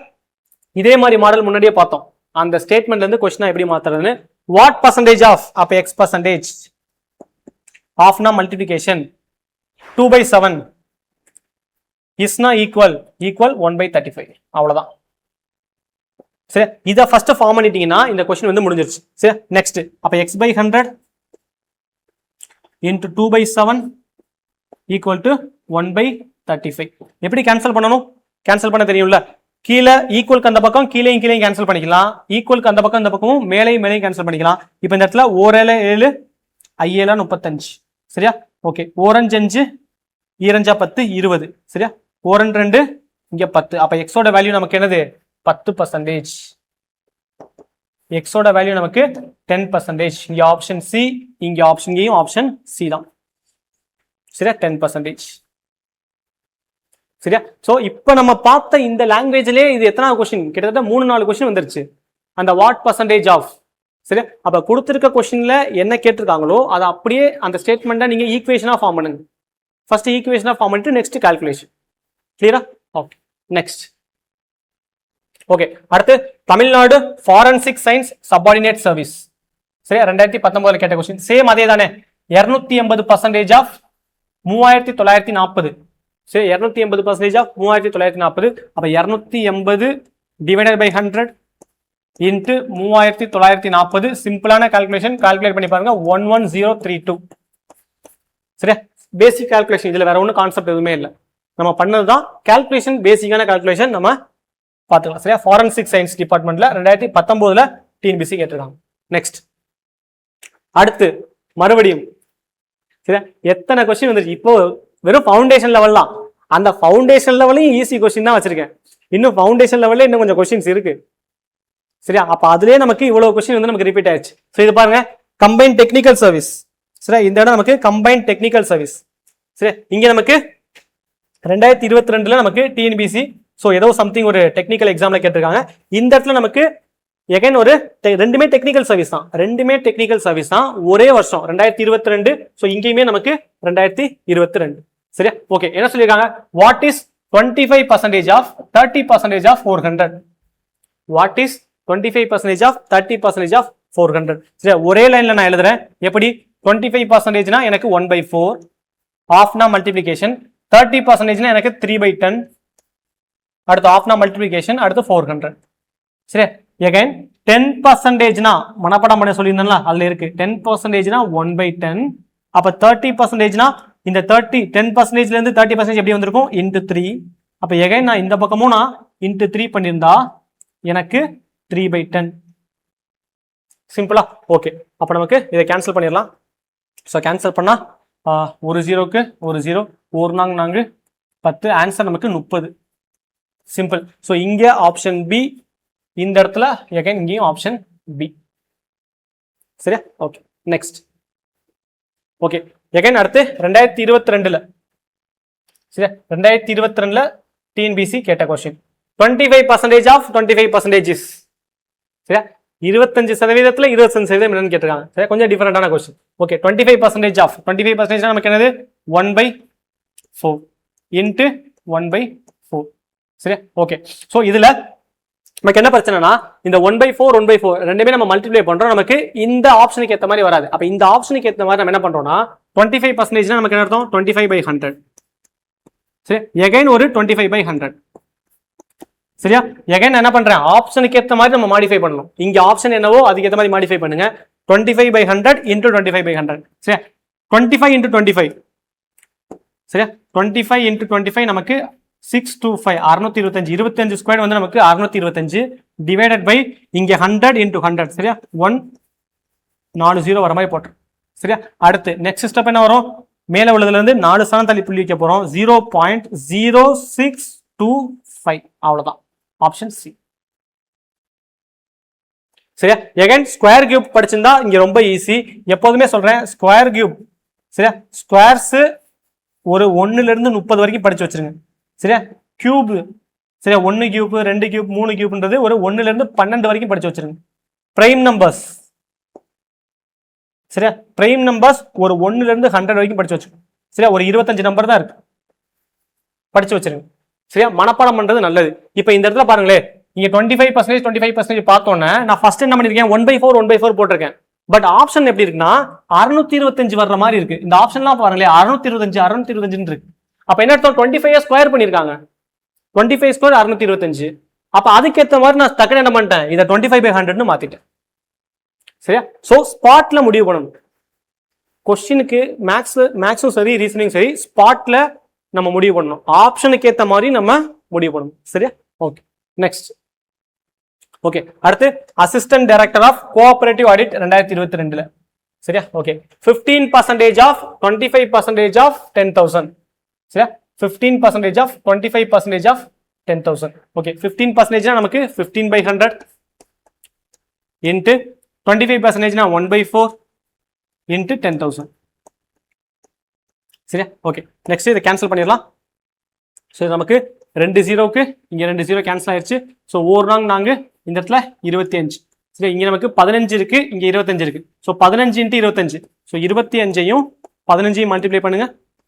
இதே மாதிரி மாடல் முன்னாடியே பார்த்தோம். அந்த ஸ்டேட்மெண்ட்ல இருந்து கொஸ்டினா எப்படி மாத்துறதுன்னு. வாட் பர்சன்டேஜ் ஆஃப், அப்ப x% ஆஃப்னா மல்டிபிகேஷன், 2/7 இஸ்னா ஈக்குவல் 1/35. அவ்வளவுதான். சரி, இதை ஃபர்ஸ்ட் ஃபார்ம் பண்ணிட்டீங்கன்னா இந்த கொஸ்டின் வந்து முடிஞ்சிருச்சு. சரி, நெக்ஸ்ட். அப்ப x/100 இன்டு 2/7 ஈக்குவல் டு 1/35. எப்படி கேன்சல் பண்ணணும்? கேன்சல் பண்ண தெரியும்ல. கீழே ஈக்குவலுக்கு அந்த பக்கம் கீழேயும் கேன்சல் பண்ணிக்கலாம். ஈக்குவலுக்கு அந்த பக்கம் இந்த பக்கமும் மேலையும் கேன்சல் பண்ணிக்கலாம். இப்போ இந்த இடத்துல 1 7 5 35. சரியா? ஓகே. 1 5 2 10 20. சரியா? 1 2 இங்க 10. அப்ப எக்ஸோட வேல்யூ நமக்கு என்னது, 10%. எக்ஸோட வேல்யூ நமக்கு 10%. இங்க ஆப்ஷன் சி, இங்க ஆப்ஷன் ஏயும் ஆப்ஷன் சி தான். சரியா? 10%. சரியா? சோ இப்ப நம்ம பார்த்த இந்த லாங்குவேஜ்லயே இது எத்தனாவது கொஸ்டின், கிட்டத்தட்ட 3-4 கொஸ்டின் வந்துருச்சு. அந்த வாட் பர்சன்டேஜ் ஆஃப். சரியா? அப்ப கொடுத்திருக்க கொஸ்டின்ல என்ன கேட்டிருக்காங்களோ அதை அப்படியே அந்த ஸ்டேட்மெண்ட்டை நீங்க ஈக்குவேஷனா ஃபார்ம் பண்ணுங்க. ஃபர்ஸ்ட் ஈக்குவேஷனா ஃபார்ம் பண்ணிட்டு நெக்ஸ்ட் கால்குலேஷன். கிளியரா? ஓகே. நெக்ஸ்ட். ஓகே, அடுத்து Tamil Nadu forensic science subordinate service. சரியா? 2019ல கேட்ட கொஸ்டின். சேம் அதே தானே. 280% ஆஃப் 3940. சரி, 280% ஆஃப் 3940. அப்ப 280 டிவைடட் பை 100 இன்ட்டு 3940. சிம்பிளான கால்குலேஷன், கால்குலேட் பண்ணி பாருங்க. 11032. சரியா, பேசிக் கால்குலேஷன். இதுல வேற ஒன்றும் கான்செப்ட் எதுவுமே இல்லை, நம்ம பண்ணதுதான் கால்குலேஷன். பேசிக்கான கால்குலேஷன் நம்ம பார்த்துக்கலாம். சரியா, ஃபாரன்சிக் சயின்ஸ் டிபார்ட்மெண்ட்ல 2019 டிஎன்பிசி கேட்டிருக்காங்க. நெக்ஸ்ட், அடுத்து மறுபடியும் சரியா, எத்தனை கொஸ்டின் வந்துருச்சு. இப்போ வெறும் ஃபவுண்டேஷன் லெவல் தான். அந்த ஃபவுண்டேஷன் லெவலையும் ஈஸி கொஸ்டின் தான் வச்சிருக்கேன். இன்னும் ஃபவுண்டேஷன் லெவல்ல இன்னும் கொஞ்சம் கொஸ்டின்ஸ் இருக்கு. சரியா, அப்ப அதுலயே நமக்கு இவ்வளவு கொஸ்டின் வந்து நமக்கு ரிப்பீட் ஆயிடுச்சு. ஸோ இது பாருங்க, கம்பைன் டெக்னிக்கல் சர்வீஸ். சரியா, இந்த இடம் நமக்கு கம்பைன் டெக்னிக்கல் சர்வீஸ். சரியா, இங்க நமக்கு 2022 நமக்கு டிஎன்பிசி ஸோ ஏதோ சம்திங் ஒரு டெக்னிக்கல் எக்ஸாம்ல கேட்டிருக்காங்க. இந்த இடத்துல நமக்கு எகைன் ஒரு ரெண்டுமே டெக்னிக்கல் சர்வீஸ் தான். ரெண்டுமே டெக்னிக்கல் சர்வீஸ் தான், ஒரே வருஷம் 2022. ஸோ இங்கேயுமே நமக்கு 2022. சரியா, ஓகே. என்ன சொல்லியிருக்காங்க, what is 25% of 30% of 400? What is 25% of 30% of 400? சரியா, ஒரே லைன்ல நான் எழுதுறேன். எப்படி, 25%னா எனக்கு 1/4, ஆஃப்னா மல்டிபிளிகேஷன், 30%னா எனக்கு 3/10, அடுத்து ஆஃப்னா மல்டிபிளிகேஷன், அடுத்து 400. சரியா, எகைன் 10%னா மனப்பாடம் பண்ண சொல்லியிருந்தேன்ல, அதுல இருக்கு. 10%னா 1/10. அப்ப 30%னா இந்த 10%ல இருந்து 30% எப்படி வந்திருக்கும், இன்டு 3. அப்ப எகைன் நான் இந்த பக்கமும் நான் இன்டு 3 பண்ணியிருந்தா எனக்கு 3/10. சிம்பிளா, ஓகே. அப்ப நமக்கு இதை கேன்சல் பண்ணிடலாம். ஸோ கேன்சல் பண்ணா ஒரு ஜீரோக்கு ஒரு ஜீரோ, ஒரு நாங்க 10, ஆன்சர் நமக்கு 30. சிம்பிள். ஸோ இங்க ஆப்ஷன் பி, இந்த இடத்துல எகைன் இங்கேயும் ஆப்ஷன் பி. சரியா, ஓகே. Next, okay. எகைன் அடுத்து 2022 சரியா, 2022 டிஎன்பிசி கேட்ட கொஸ்டின். 25% of 25% is. சரியா, 25% 25% என்னன்னு கேட்டிருக்காங்க. சரியா, கொஞ்சம் டிஃபரெண்டான கொஸ்டின். ஓகே, 25% ஆஃப் 25% நமக்கு என்னது, 1/4 இன்ட்டு 1/4. சரியா, ஓகே. ஸோ இதுல நமக்கு என்ன பிரச்சனைனா, இந்த 1/4 1/4 ரெண்டுமே நம்ம மல்டிப்ளை பண்றோம். நமக்கு இந்த ஆப்ஷனுக்கு ஏற்ற மாதிரி வராது. அப்ப இந்த ஆப்ஷனுக்கு ஏற்ற மாதிரி நம்ம என்ன பண்றோம்னா, 25% நமக்கு என்ன அர்த்தம், 25/100. சரி, எகைன் ஒரு 25/100. சரியா, எகைன் என்ன பண்றேன், ஆப்ஷனுக்கு ஏற்ற மாதிரி நம்ம மாடிஃபை பண்ணணும். இங்க ஆப்ஷன் என்னவோ அதுக்கு ஏற்ற மாதிரி மாடிஃபை பண்ணுங்க. 25/100 இன்டூ 25/100. சரியா, 25 இன்டூ 25. சரியா, 25 இன்டூ 25 நமக்கு 625, 625. 25 ஸ்கொயர் வந்து நமக்கு 625 டிவைடட் பை இங்க 100 இன்டூ 100. சரியா, 140 வர மாதிரி போட்டுரும். சரியா, அடுத்து நெக்ஸ்ட் ஸ்டெப் என்ன வரும், மேல உள்ளதுல இருந்து 4 ஸ்தானம் தள்ளி புள்ளி வைக்க போறோம். 0.0625. அவ்வளவுதான், ஆப்ஷன் சி. சரியா, எகைன் ஸ்கொயர் கியூப் படிச்சிருந்தா இங்க ரொம்ப ஈஸி. எப்போதுமே சொல்றேன், ஸ்கொயர் கியூப் சரியா, ஸ்கொயர்ஸ் ஒரு 1ல இருந்து 30 வரைக்கும் படிச்சு வச்சிருங்க. சரியா, கியூப் சரியா, 1 கியூப் 2 கியூப் 3 கியூப்ன்றது ஒரு 1ல இருந்து 12 வரைக்கும் படிச்சு வச்சிருங்க. பிரைம் நம்பர்ஸ் சரியா, பிரைம் நம்பர்ஸ் ஒரு 1ல இருந்து 100 வரைக்கும் படிச்சு வச்சிருங்க. சரியா, ஒரு 25 நம்பர் தான் இருக்கு, படிச்சு வச்சிருங்க. சரியா, மனப்பாடம் பண்றது நல்லது. இப்ப இந்த இடத்துல பாருங்களேன், இங்க 25% 25% பார்த்தோன்னே நான் ஃபர்ஸ்ட் என்ன பண்ணிருக்கேன், 1/4 1/4 போட்டிருக்கேன். பட் ஆப்ஷன் எப்படி இருக்குன்னா 625 வர்ற மாதிரி இருக்கு. இந்த ஆப்ஷன்லாம் பாருங்களேன், 625 625 இருக்கு. அப்ப என்ன அர்த்தம், 25 ஸ்கொயர் பண்ணிருக்காங்க. 25 ஸ்கொயர் 625. அப்ப அதுக்கேற்ற மாதிரி நான் டக்குனு என்ன பண்ணிட்டேன், இதை 25/100 மாத்திட்டேன். சரியா, சோ ஸ்பாட்ல முடிவு பண்ணணும். கொஸ்டினுக்கு மேக்ஸும் சரி ரீசனிங் சரி ஸ்பாட்ல நம்ம முடிவு பண்ணணும். ஆப்ஷனுக்கு ஏற்ற மாதிரி நம்ம முடிவு பண்ணணும். சரியா, ஓகே. Next, okay. அடுத்து assistant director of cooperative audit 2022. சரியா, ஓகே. 15% of 25% of 10,000. சரியா, 15% ஆஃப் 25% ஆஃப் 10,000. ஓகே, 15% நமக்கு 15/100 இன்ட்டு 25% 1/4 இன்ட்டு 10,000. சரியா, ஓகே. நெக்ஸ்ட் இதை கேன்சல் பண்ணிடலாம். ஸோ நமக்கு 2 ஜீரோக்கு இங்க 2 ஜீரோ கேன்சல் ஆயிடுச்சு. ஸோ நாங்க இந்த இடத்துல 25. சரி, இங்க நமக்கு 15 இருக்கு, இங்க 25 இருக்கு. So 15 into 25. ஸோ 25ஐயும் 15ஐயும் மல்டிப்ளை பண்ணுங்க.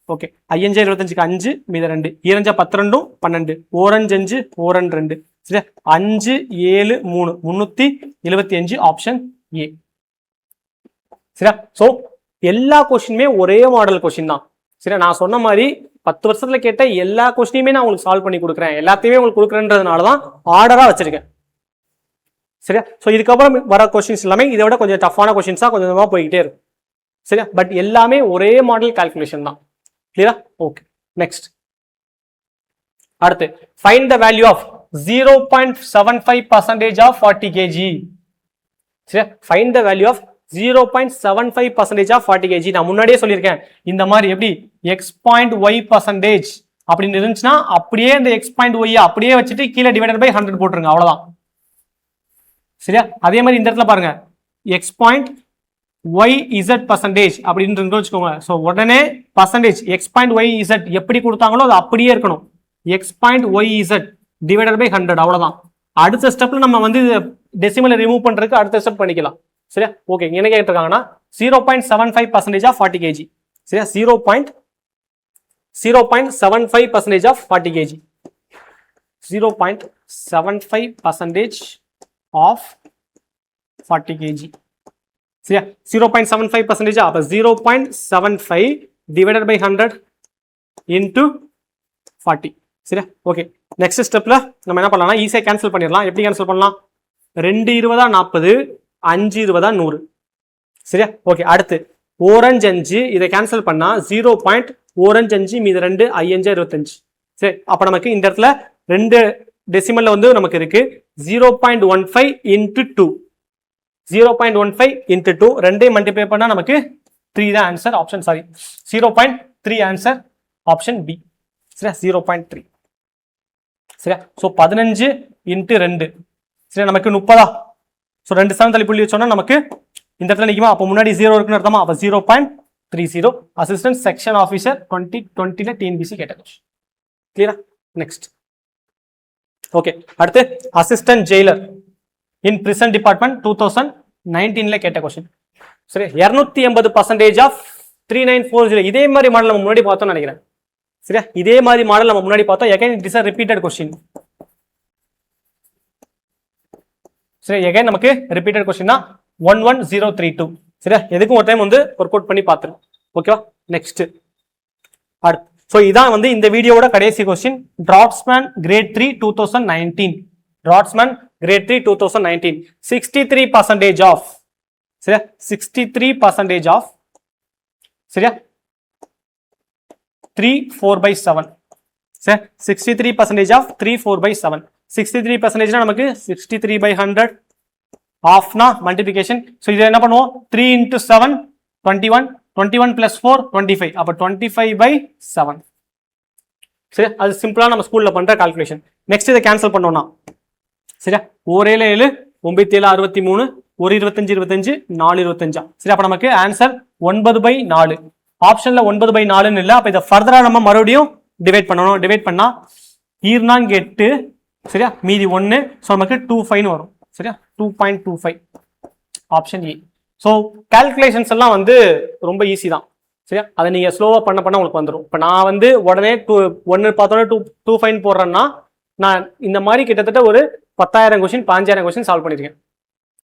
ஓகே, 5 25க்கு 5 மீத 2, 2 10 12, 4 5 4 2. சரியா, 5 7 3 375 ஆப்ஷன் ஏ. சரியா, ஸோ எல்லா கொஸ்டினுமே ஒரே மாடல் கொஸ்டின் தான். சரி, நான் சொன்ன மாதிரி 10 வருஷத்துல கேட்ட எல்லா கொஸ்டினுமே நான் உங்களுக்கு சால்வ் பண்ணி கொடுக்குறேன், எல்லாத்தையுமே உங்களுக்கு கொடுக்குறேன்றதுனால தான் ஆர்டரா வச்சிருக்கேன். சரியா? ஸோ இதுக்கப்புறம் வர கொஸ்டின்ஸ் எல்லாமே இதை விட கொஞ்சம் டஃப்பான கொஸ்டின்ஸா கொஞ்சம் கொஞ்சமாக போய்கிட்டே இருக்கும். சரியா? பட் எல்லாமே ஒரே மாடல் கால்குலேஷன் தான். கிளியரா? Okay, next. அடுத்து find the value of 0.75% of 40 kg. சரியா? Find the value of 0.75% of 40 kg. நான் முன்னாடியே சொல்லியிருக்கேன், இந்த மாதிரி எப்படி x.y% அப்படின்னு இருந்துச்சுன்னா அப்படியே இந்த x.y அப்படியே வச்சுட்டு கீழே டிவைடட் பை 100 போட்டுருங்க, அவ்வளவுதான். சரியா? அதே மாதிரி இந்த இடத்துல பாருங்க, x.yz% அப்படின்னு வச்சுக்கோங்க. ஸோ உடனே பர்சன்டேஜ் x.yz எப்படி கொடுத்தாங்களோ அது அப்படியே இருக்கணும். x.yz டிவைடட் பை 100, அவ்வளவுதான். அடுத்த ஸ்டெப்ல நம்ம வந்து டெசிமலை ரிமூவ் பண்றதுக்கு அடுத்த ஸ்டெப் பண்ணிக்கலாம். சரியா? ஓகே, என்ன கேட்டிருக்காங்கன்னா 0.75% ஆஃப் 40 kg. சரியா? 0.75% ஆஃப் 40 kg. 0.75% of 40 kg. சரியா? 0.75%, அப்ப 0.75 டிவைடட் பை 100 இன்டு 40. சரியா? ஓகே, நெக்ஸ்ட் ஸ்டெப்ல நம்ம என்ன பண்ணலாம்னா ஈஸியா கேன்சல் பண்ணிடலாம். எப்படி கேன்சல் பண்ணலாம்? 2 20 40, 5 20 100. சரியா? ஓகே, அடுத்து ஓரஞ்சு 5 இதை கேன்சல் பண்ணா 0.5 மீது 2 5 25. சரி, அப்ப நமக்கு இந்த இடத்துல 2 டெசிமல்ல வந்து நமக்கு இருக்கு 0.15 இன்டு 2. 0.15 இன்டு 2 ரெண்டையும் மல்டிப்ளை பண்ணா நமக்கு 3 தான் answer. Option sorry 0.3 answer, option B. சரியா? 0.3. சரியா? So 15 into 2. சரியா? நமக்கு 30. ஸோ 2 7 தள்ளி புள்ளி வச்சோம்னா நமக்கு இந்த இடத்துல நிற்குமா? அப்போ முன்னாடி 0 இருக்குன்னு அர்த்தமா? அப்போ 0.30. அசிஸ்டன்ட் செக்ஷன் ஆஃபீஸர் 2020ல டிஎன்பிசி கேட்ட கொஸ்டின். கிளியரா? நெக்ஸ்ட். ஓகே, அடுத்து assistant jailer in prison department 2019ல கேட்ட கொஸ்டின். சரி, 280% ஆஃப் 3940. இதே மாதிரி மாடல் நம்ம முன்னாடி பார்த்தோம்னு நினைக்கிறேன். சரியா? இதே மாதிரி மாடல் நம்ம முன்னாடி பார்த்தோம். again it is a repeated question. சரி, again நமக்கு repeated question தான் 11032. சரியா? எதுக்கும் ஒரு டைம் வந்து ஒர்க் அவுட் பண்ணி பார்த்துரும். ஓகேவா? நெக்ஸ்ட். அடுத்து ஸோ இதான் வந்து இந்த வீடியோவோட கடைசி question. Draftsman grade 3 2019. Draftsman grade 3 2019 63% of. சரியா? 63% ஆஃப். சரியா? 3/4/7. சரி, 63% ஆஃப் 3/4/7. 63% நமக்கு 63/100 ஆஃப்னா மல்டிபிகேஷன். ஸோ இதை என்ன பண்ணுவோம்? 3 into 7 21, 21 plus 4 25. அப்போ 25/7. சரி, அது சிம்பிளா நம்ம ஸ்கூல்ல பண்ற கால்குலேஷன். நெக்ஸ்ட் இதை கேன்சல் பண்ணோம்னா சரியா? 1 7 7 9 7 63, 1 25 25, 4 25. சரி, அப்ப நமக்கு ஆன்சர் 9/4. ஆப்ஷன்ல 9/4 இல்ல. அப்ப இதை ஃபர்தரா நம்ம மறுபடியும் டிவைட் பண்ணணும். டிவைட் பண்ணா ஈர்னாங்க 8. சரியா? மீதி 1. ஸோ நமக்கு 25 வரும். சரியா? 2.25 ஆப்ஷன் ஏ. ஸோ கால்குலேஷன்ஸ் எல்லாம் வந்து ரொம்ப ஈஸி தான். சரியா? அதை நீங்க ஸ்லோவா பண்ண உங்களுக்கு வந்துடும். இப்போ நான் வந்து உடனே 1 பார்த்தோன்னே 25 போடுறேன்னா நான் இந்த மாதிரி கிட்டத்தட்ட ஒரு 10,000 கொஸ்டின் 15,000 கொஸ்டின் சால்வ் பண்ணிருக்கேன்.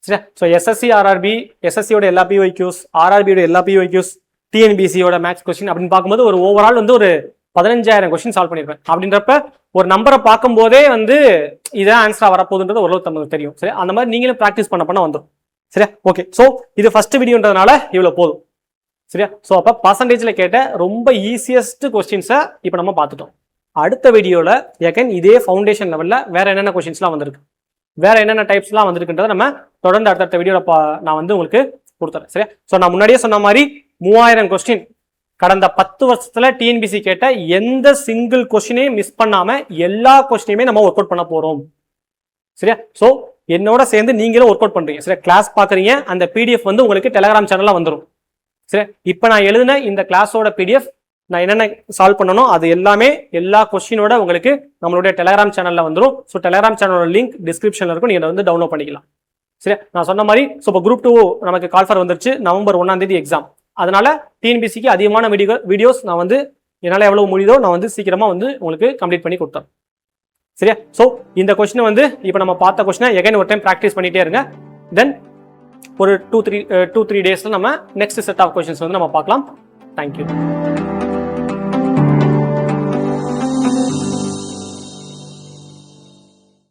சரியா? ஸோ எஸ்எஸ்சி ஆர்ஆர்பி, எஸ்எஸ்சியோட எல்லா பிஒய்க்யூஸ், ஆர்ஆர்பியோட எல்லா பிஒய்க்யூஸ், டிஎன்பிசியோட மேக்ஸ் கொஸ்டின் அப்படின்னு பார்க்கும்போது ஒரு ஓவரால் வந்து ஒரு 15,000 கொஸ்டின் சால்வ் பண்ணிருப்பேன். அப்படின்றப்ப ஒரு நம்பரை பார்க்கும் போதே வந்து இதான் ஆன்சரா வரப்போகுதுன்றது ஓரளவு நமக்கு தெரியும். சரி, அந்த மாதிரி நீங்களும் ப்ராக்டிஸ் பண்ண வந்துடும். சரியா? ஓகே, ஸோ இது ஃபர்ஸ்ட் வீடியோன்றதுனால இவ்வளோ போதும். சரியா? ஸோ அப்போ பர்சன்டேஜ்ல கேட்ட ரொம்ப ஈஸியஸ்ட் கொஸ்டின்ஸை இப்போ நம்ம பார்த்துட்டோம். அடுத்த வீடியோவில் ஏகன் இதே ஃபவுண்டேஷன் லெவலில் வேற என்னென்ன கொஸ்டின்ஸ்லாம் வந்திருக்கு, வேற என்னென்ன டைப்ஸ்லாம் வந்திருக்குன்றதை நம்ம தொடர்ந்து அடுத்த வீடியோவில் நான் வந்து உங்களுக்கு கொடுத்துறேன். சரியா? ஸோ நான் முன்னாடியே சொன்ன மாதிரி 3000 கொஸ்டின் கடந்த 10 வருஷத்துல டிஎன்பிசி கேட்ட எந்த சிங்கிள் கொஸ்டினையும் மிஸ் பண்ணாம எல்லா கொஸ்டினையுமே நம்ம ஒர்க் அவுட் பண்ண போறோம். சரியா? ஸோ என்னோட சேர்ந்து நீங்களும் ஒர்க் அவுட் பண்றீங்க. சரியா? கிளாஸ் பாக்குறீங்க, அந்த பிடிஎஃப் வந்து உங்களுக்கு டெலிகிராம் சேனல்ல வந்துடும். சரி, இப்போ நான் எழுதின இந்த கிளாஸோட பிடிஎஃப் நான் என்னென்ன சால்வ் பண்ணணும் அது எல்லாமே எல்லா கொஸ்டினோட உங்களுக்கு நம்மளுடைய டெலிகிராம் சேனல்ல வந்துடும். ஸோ டெலிகிராம் சேனலோட லிங்க் டிஸ்கிரிப்ஷன்ல இருக்கும், நீங்க வந்து டவுன்லோட் பண்ணிக்கலாம். சரியா? நான் சொன்ன மாதிரி ஸோ இப்போ குரூப் 2 நமக்கு கால்ஃபர் வந்துருச்சு. நவம்பர் 1ஆம் தேதி எக்ஸாம். அதனால டிஎன்பிசிக்கு அதிகமான வீடியோஸ் நான் வந்து என்னால் எவ்வளவு முடியுதோ நான் வந்து சீக்கிரமா வந்து உங்களுக்கு கம்ப்ளீட் பண்ணி கொடுத்தேன். சரியா? ஸோ இந்த கொஸ்டின் வந்து இப்போ நம்ம பார்த்த கொஸ்டினை எகைன் ஒரு டைம் ப்ராக்டிஸ் பண்ணிட்டே இருங்க. தென் ஒரு 2-3 டேஸில் நம்ம நெக்ஸ்ட் செட் ஆஃப் கொஷின்ஸ் வந்து நம்ம பார்க்கலாம். தேங்க்யூ.